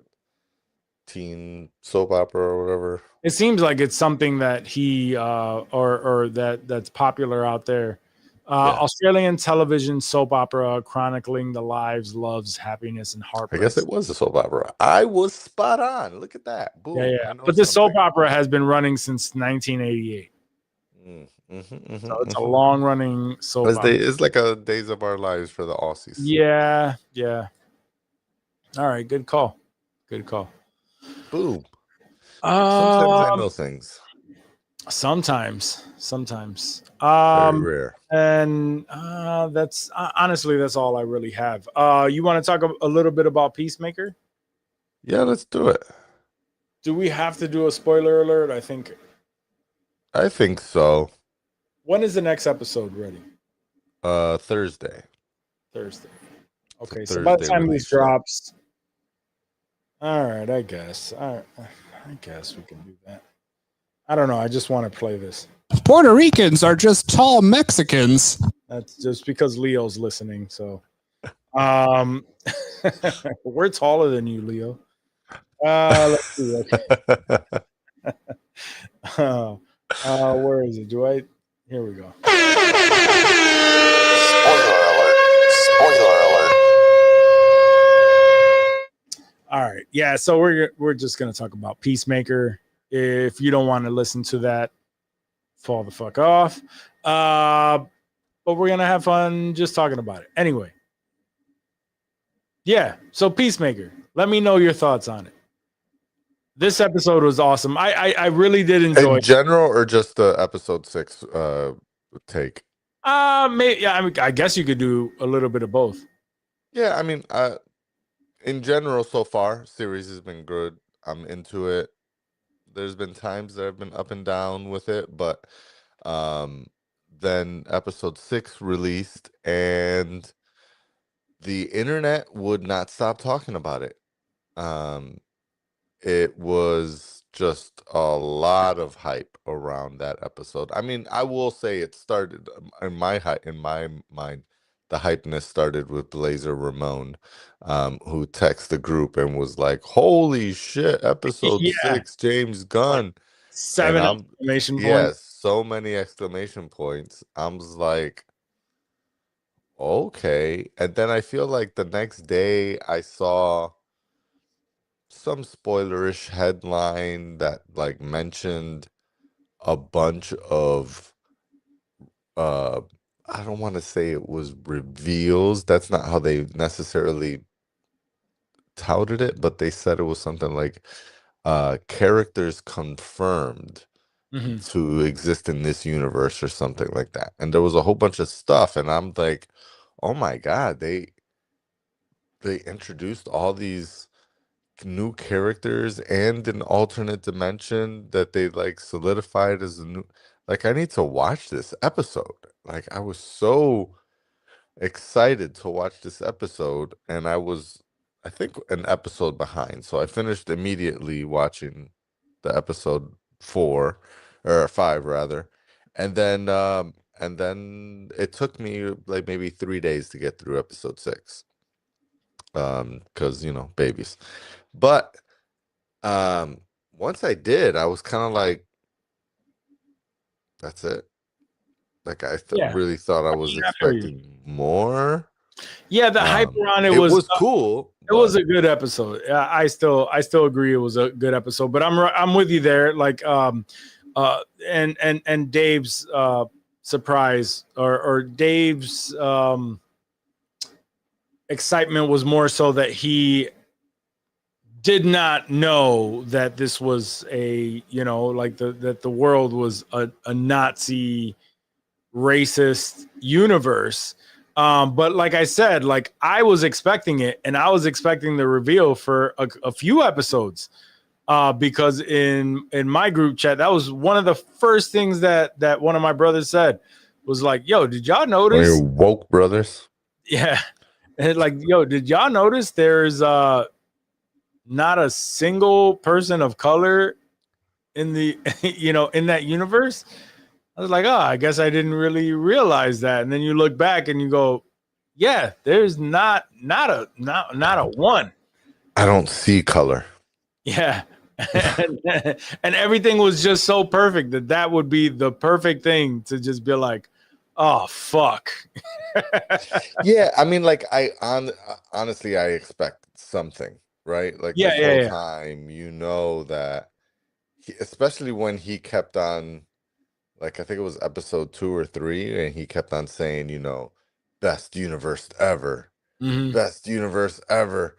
teen soap opera or whatever. It seems like it's something that he or that's popular out there. Australian television soap opera chronicling the lives, loves, happiness, and heartbreak. I guess it was a soap opera. I was spot on. Look at that. Boom. Yeah. But the soap opera has been running since 1988. So it's a long running soap opera. It's like a Days of Our Lives for the Aussies. Yeah. All right, good call. Boom. Sometimes I know things. Sometimes. Very rare. And that's honestly that's all I really have. You want to talk a little bit about Peacemaker? Yeah, let's do it. Do we have to do a spoiler alert? I think so. When is the next episode ready? Thursday. Okay, so by the time this drops, all right, I guess. I guess we can do that. I don't know. I just want to play this. Puerto Ricans are just tall Mexicans. That's just because Leo's listening. So, we're taller than you, Leo. Let's see. Okay. Where is it? Here we go. Spoiler alert. All right. Yeah. So we're just gonna talk about Peacemaker. If you don't want to listen to that, fall the fuck off. But we're gonna have fun just talking about it. Anyway. Yeah. So Peacemaker. Let me know your thoughts on it. This episode was awesome. I really did enjoy In general, or just the episode 6 take? Maybe, yeah, I guess you could do a little bit of both. Yeah, I mean, in general, so far, series has been good. I'm into it. There's been times that I've been up and down with it, but um, then episode 6 released, and the internet would not stop talking about it. Um, it was just a lot of hype around that episode. I mean, I will say it started in my mind. The hypeness started with Blazer Ramon, who texted the group and was like, "Holy shit, episode Yeah, 6, James like Gunn!" And 7 I'm exclamation points. yes, so many exclamation points. I'm just like, okay. And then I feel like the next day I saw some spoilerish headline that like mentioned a bunch of uh I don't want to say it was reveals. That's not how they necessarily touted it, but they said it was something like characters confirmed Mhm. to exist in this universe or something like that. And there was a whole bunch of stuff, and I'm like, oh my God, they introduced all these new characters and an alternate dimension that they like solidified as a new, like I need to watch this episode. Like I was so excited to watch this episode, and I think an episode behind. So I finished immediately watching the episode 4 or 5 rather. And then it took me like maybe 3 days to get through episode 6. Cuz babies. But um, once I did, I was kind of like, that's it. Like I Yeah, really thought I was I feel you. expecting more. Yeah, the hype around it It was was cool. it was a good episode. I still agree it was a good episode, but I'm with you there. Like and Dave's surprise or Dave's excitement was more so that he did not know that this was a like that the world was a Nazi racist universe. But like I said, like I was expecting it, and I was expecting the reveal for a few episodes. Because in my group chat, that was one of the first things that one of my brothers said was like, "Yo, did y'all One of notice?" your woke brothers. Yeah, and like, "Yo, did y'all notice there's not a single person of color in the in that universe?" I was like, "Oh, I guess I didn't really realize that." And then you look back and you go, "Yeah, there's not a one." I don't see color. Yeah. And everything was just so perfect that would be the perfect thing to just be like, "Oh fuck." Yeah, I mean, like honestly, I expect something, right? Like Yeah, this yeah, whole yeah. time, that especially when he kept on, like I think it was episode 2 or 3, and he kept on saying, best universe ever, Mhm. best universe ever,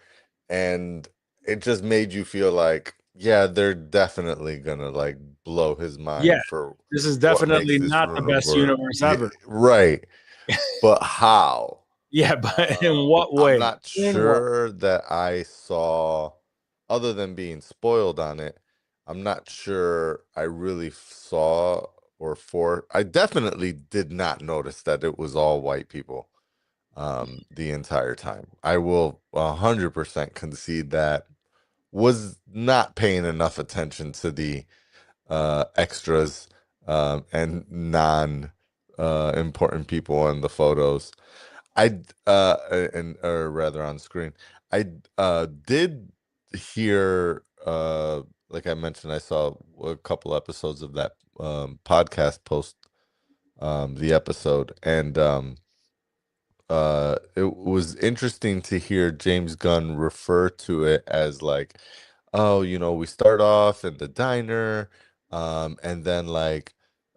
and it just made you feel like, yeah, they're definitely gonna like blow his Yeah, mind for this is what makes definitely this not the best universe yeah, ever. right. But how? Yeah, but in what I'm way? not In what? sure that I saw, other than being spoiled on it, I'm not sure I really saw I definitely did not notice that it was all white people the entire time. I will 100% concede that. Was not paying enough attention to the extras and non important people in the photos. Or rather on screen. I did hear like I mentioned, I saw a couple episodes of that podcast post the episode, and it was interesting to hear James Gunn refer to it as like, oh, we start off in the diner, and then like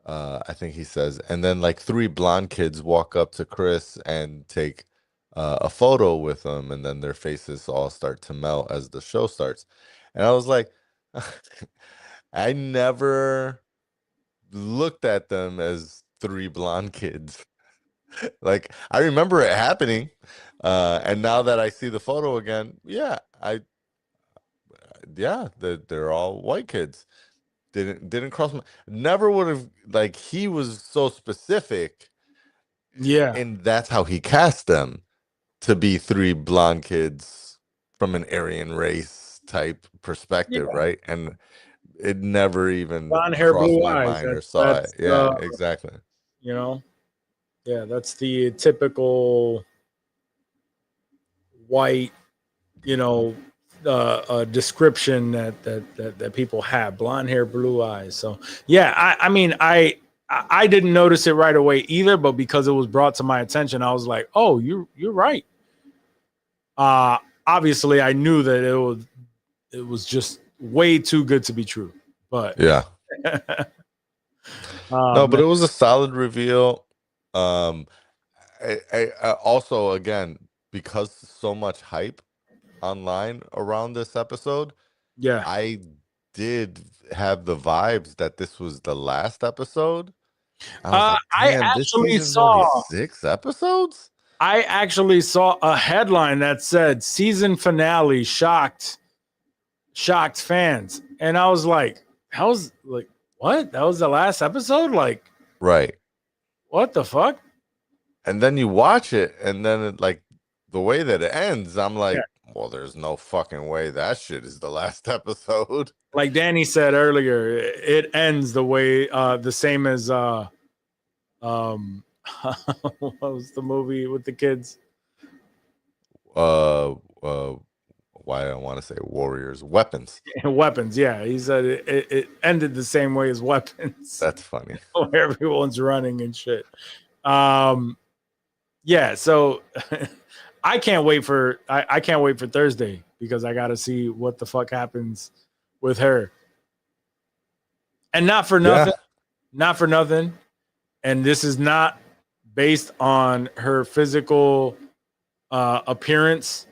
I think he says, and then like 3 blonde kids walk up to Chris and take a photo with him, and then their faces all start to melt as the show starts. And I was like, I never looked at them as 3 blonde kids. Like I remember it happening, and now that I see the photo again, yeah, they're all white kids. Didn't cross my never would have like he was so specific, Yeah. and that's how he cast them to be three blonde kids from an Aryan race type perspective, Yeah. right? And it never even Blonde hair, crossed blue my eyes. mind or That's saw that's it. Yeah, exactly. you know, yeah, that's the typical white, you know, description that people have: blonde hair, blue eyes. So yeah, I mean, I didn't notice it right away either, but because it was brought to my attention, I was like, oh, you're right. Obviously, I knew that it was just way too good to be true. But Yeah. No, but man. it was a solid reveal. I also again because so much hype online around this episode, Yeah, I did have the vibes that this was the last episode. I was like, I damn, this actually season's only saw 6 episodes. I actually saw a headline that said season finale shocked fans, and I was like, "How's like what? That was the last episode? Like Right. what the fuck?" And then you watch it, and then it, like the way that it ends, I'm like, Yeah. well, there's no fucking way that shit is the last episode. Like Danny said earlier, it ends the way the same as what was the movie with the kids? Why I want to say Warriors Weapons. Weapons. Yeah, he said it ended the same way as Weapons. That's funny. Where everyone's running and shit. Yeah, so I can't wait for Thursday because I got to see what the fuck happens with her. And not for nothing, and this is not based on her physical appearance,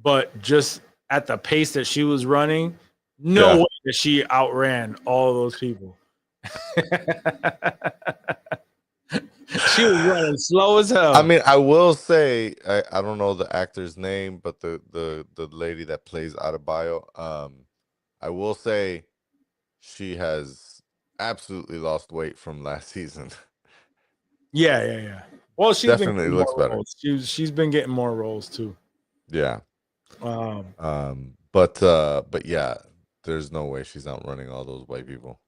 but just at the pace that she was running, no way that she outran all those people. She was running slow as hell. I mean, I will say I don't know the actor's name, but the lady that plays Adebayo, I will say she has absolutely lost weight from last season. Yeah. Well, she's Definitely been looks better. roles. She's been getting more roles too. Yeah. But yeah, there's no way she's outrunning all those white people.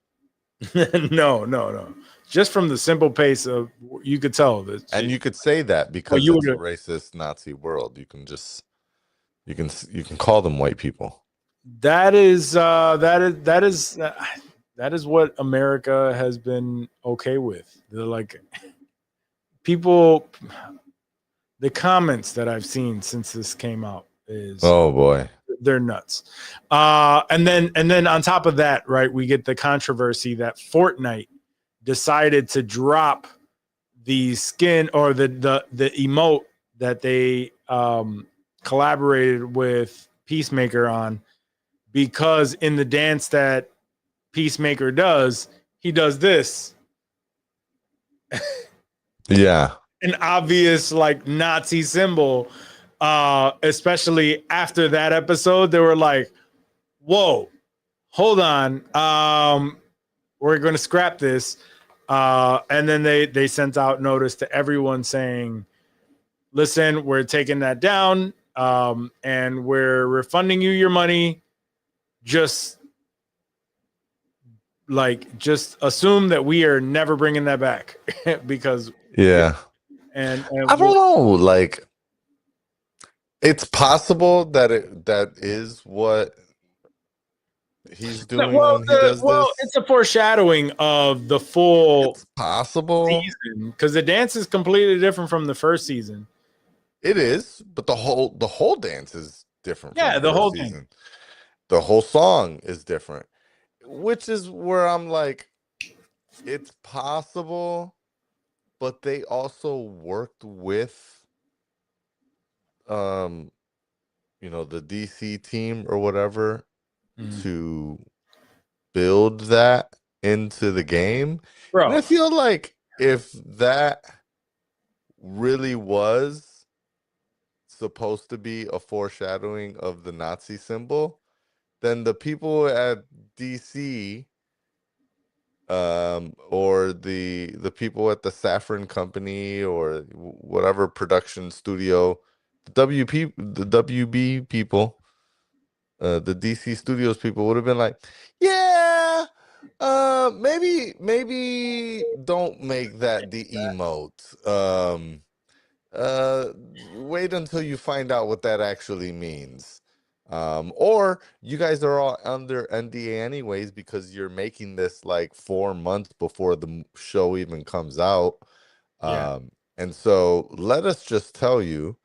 No. Just from the simple pace of, you could tell that. And you could say that because it's a racist Nazi world. You can call them white people. That is what America has been okay with. They're like people. The comments that I've seen since this came out is, oh boy, they're nuts. And then on top of that, right, we get the controversy that Fortnite decided to drop the skin or the emote that they collaborated with Peacemaker on, because in the dance that Peacemaker does, he does this. Yeah. An obvious like Nazi symbol. Especially after that episode, they were like, whoa, hold on. We're going to scrap this. And then they sent out notice to everyone saying, listen, we're taking that down. And we're refunding you your money. Just assume that we are never bringing that back because and I don't know, like it's possible that that is what he's doing when he does this. It's a foreshadowing of the full it's possible season, because the dance is completely different from the first season. It is, but the whole dance is different. Yeah, from the whole season. thing. The whole song is different, which is where I'm like, it's possible, but they also worked with, the DC team or whatever to build that into the game. Bro. And I feel like if that really was supposed to be a foreshadowing of the Nazi symbol, then the people at DC or the people at the Saffron Company or whatever production studio, the WB people, the DC Studios people would have been like, yeah, maybe don't make that the emote. Wait until you find out what that actually means. Or you guys are all under NDA anyways because you're making this like 4 months before the show even comes out. Yeah. And so let us just tell you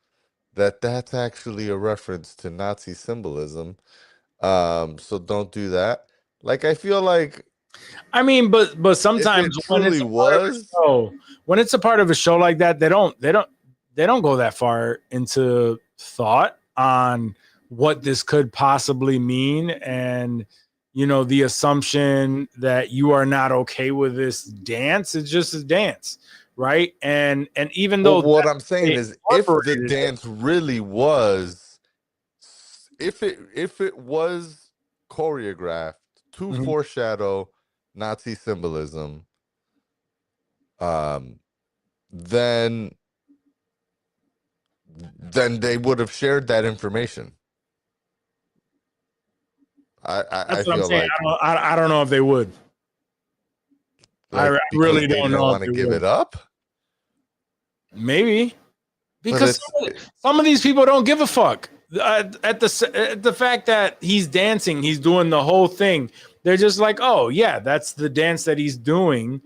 that that's actually a reference to Nazi symbolism. So don't do that. Like, I feel like I mean, but if it sometimes when it's truly a part of a was, show, when it's a part of a show like that, they don't go that far into thought on what this could possibly mean, and the assumption that you are not okay with this dance is just a dance, right? And even well, though what I'm saying they is if the incorporated it, dance really was, if it was choreographed to Mhm. foreshadow Nazi symbolism, then they would have shared that information. I that's what I'm feel saying. like, I don't know if they would. I because really they don't didn't know if want to they give would. it up. Maybe. But Because some of these people don't give a fuck. At the fact that he's dancing, he's doing the whole thing. They're just like, oh yeah, that's the dance that he's doing.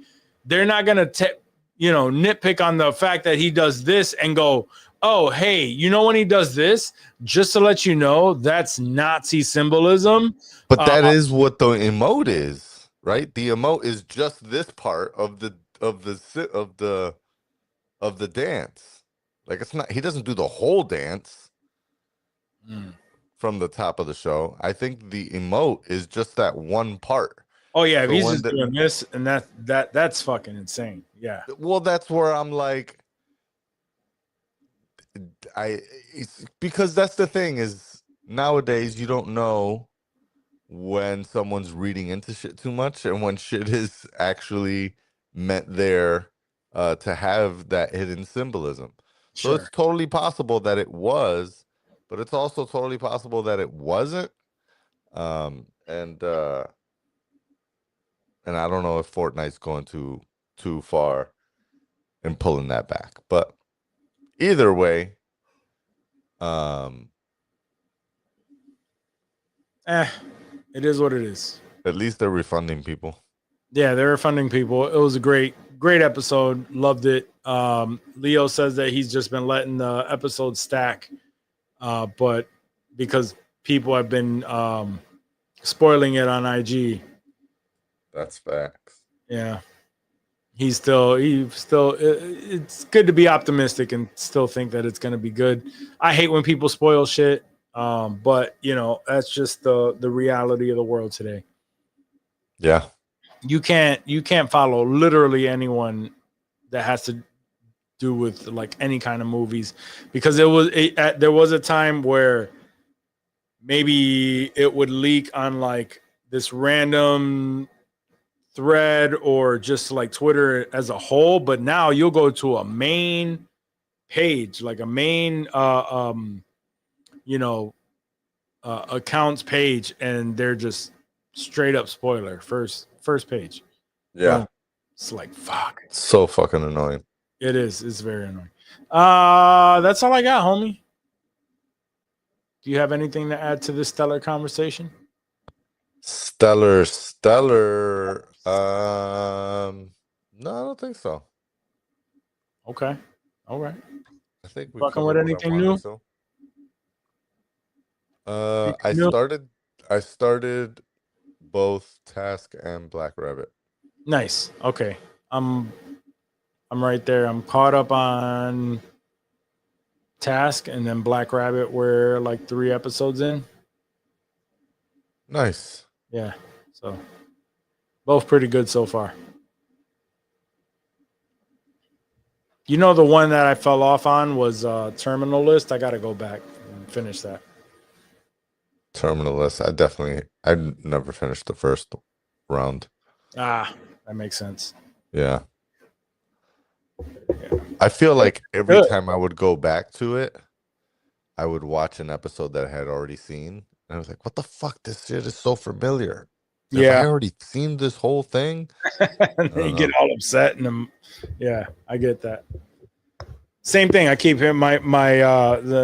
They're not gonna nitpick on the fact that he does this and go, oh hey, when he does this, just to let you know, that's Nazi symbolism. But that is what the emote is, right? The emote is just this part of the dance. Like, it's not, he doesn't do the whole dance from the top of the show. I think the emote is just that one part. Oh yeah, if So he's when just doing this and that's fucking insane. Yeah. well, that's where I'm like, it's because that's the thing is nowadays you don't know when someone's reading into shit too much and when shit is actually meant there to have that hidden symbolism. So it's Sure. totally possible that it was, but it's also totally possible that it wasn't. And I don't know if Fortnite's going too far in pulling that back. But either way, It is what it is. at least they're refunding people. Yeah, they're funding people. It was a great episode. Loved it. Leo says that he's just been letting the episodes stack, but because people have been spoiling it on IG. That's facts. Yeah, he's still. It's good to be optimistic and still think that it's going to be good. I hate when people spoil shit, but that's just the reality of the world today. Yeah. You can't follow literally anyone that has to do with like any kind of movies, because there was a time where maybe it would leak on like this random thread or just like Twitter as a whole, but now you'll go to a main page, like a main accounts page, and they're just straight up spoiler first page. Yeah. Boom. It's like fuck. So fucking annoying. It is. It's very annoying. That's all I got, homie. Do you have anything to add to this stellar conversation? Stellar. No, I don't think so. Okay. All right. I think we Fucking covered with what I anything wanted new? to. Anything I started both Task and Black Rabbit. Nice. Okay. I'm right there. I'm caught up on Task, and then Black Rabbit. We're like 3 episodes in. Nice. Yeah. So both pretty good so far. You know, the one that I fell off on was Terminal List. I got to go back and finish that. Terminal List. I never finished the first round. Ah, that makes sense. Yeah. I feel like every Good. time I would go back to it, I would watch an episode that I had already seen. And I was like, what the fuck? This shit is so familiar. Have I Yeah. already seen this whole thing? And they get all upset and yeah, I get that. Same thing. I keep hearing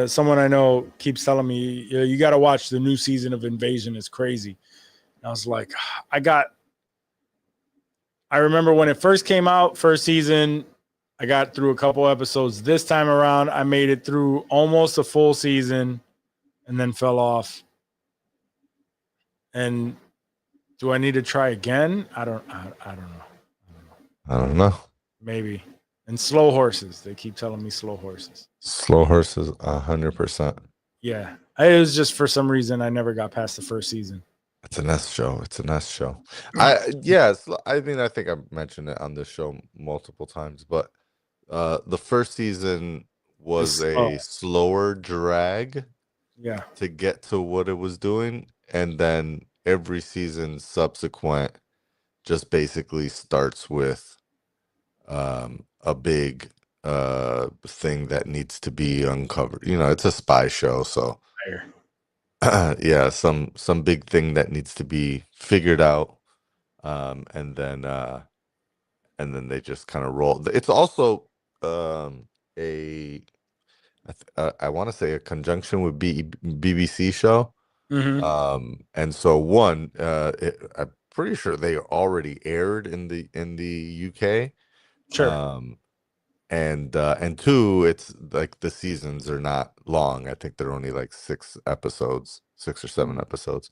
someone I know keeps telling me, you got to watch the new season of Invasion. It's crazy. And I was like, I remember when it first came out, first season, I got through a couple episodes. This time around, I made it through almost a full season and then fell off. And do I need to try again? I don't know. I don't know. Maybe. And Slow Horses. They keep telling me Slow Horses. Slow Horses, 100%. Yeah. It was just for some reason I never got past the first season. It's an S show. It's an S show. I think I mentioned it on this show multiple times, but the first season was a slower drag to get to what it was doing, and then every season subsequent just basically starts with a big thing that needs to be uncovered. It's a spy show, so yeah, some big thing that needs to be figured out, and then they just kind of roll. It's also I want to say a conjunction with BBC show. Mm-hmm. And so I'm pretty sure they already aired in the UK. Sure. And two, it's like the seasons are not long. I think they're only like 6 or 7 episodes.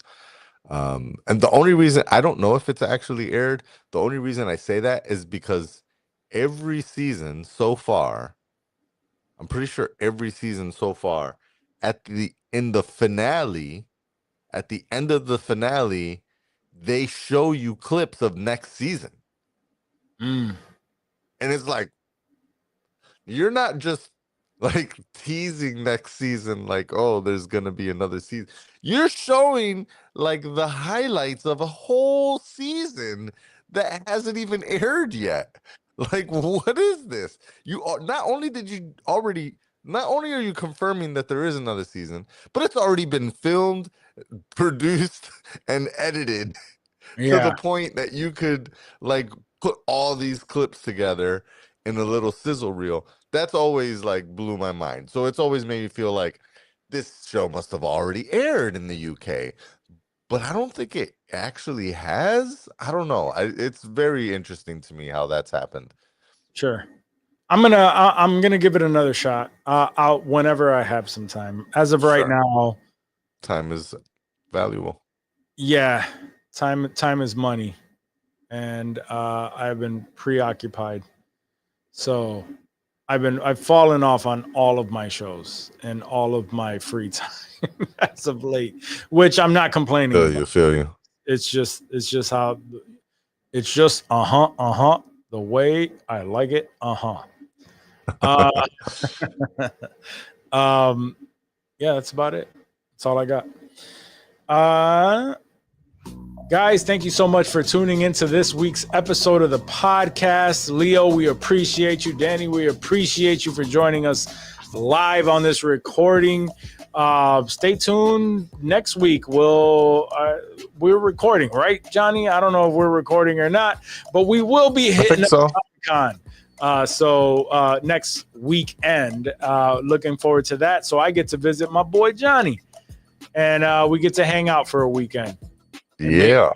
And the only reason I don't know if it's actually aired, the only reason I say that is because every season so far, I'm pretty sure every season so far, at the end of the finale, they show you clips of next season. Mm. And it's like, you're not just like teasing next season, like, oh, there's gonna be another season. You're showing like the highlights of a whole season that hasn't even aired yet. Like, what is this? Not only are you confirming that there is another season, but it's already been filmed, produced, and edited to the point that you could like put all these clips together in a little sizzle reel. That's always like blew my mind. So it's always made me feel like this show must have already aired in the UK, but I don't think it actually has. I don't know. It's very interesting to me how that's happened. Sure. I'm gonna give it another shot. Out whenever I have some time. As of right now, time is valuable. Yeah, time is money, and I've been preoccupied. So I've fallen off on all of my shows and all of my free time as of late, which I'm not complaining. Feel you. It's just how it's just the way I like it. Yeah, that's about it. That's all I got. Guys, thank you so much for tuning into this week's episode of the podcast. Leo, we appreciate you. Danny, we appreciate you for joining us live on this recording. Stay tuned. Next week, we're recording, right, Johnny? I don't know if we're recording or not, but we will be hitting up Comic-Con. So next weekend, looking forward to that. So I get to visit my boy Johnny, and we get to hang out for a weekend. Yeah.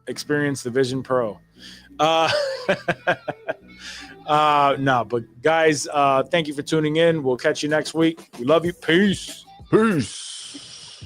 Experience the Vision Pro. No, but guys, thank you for tuning in. We'll catch you next week. We love you. Peace. Peace.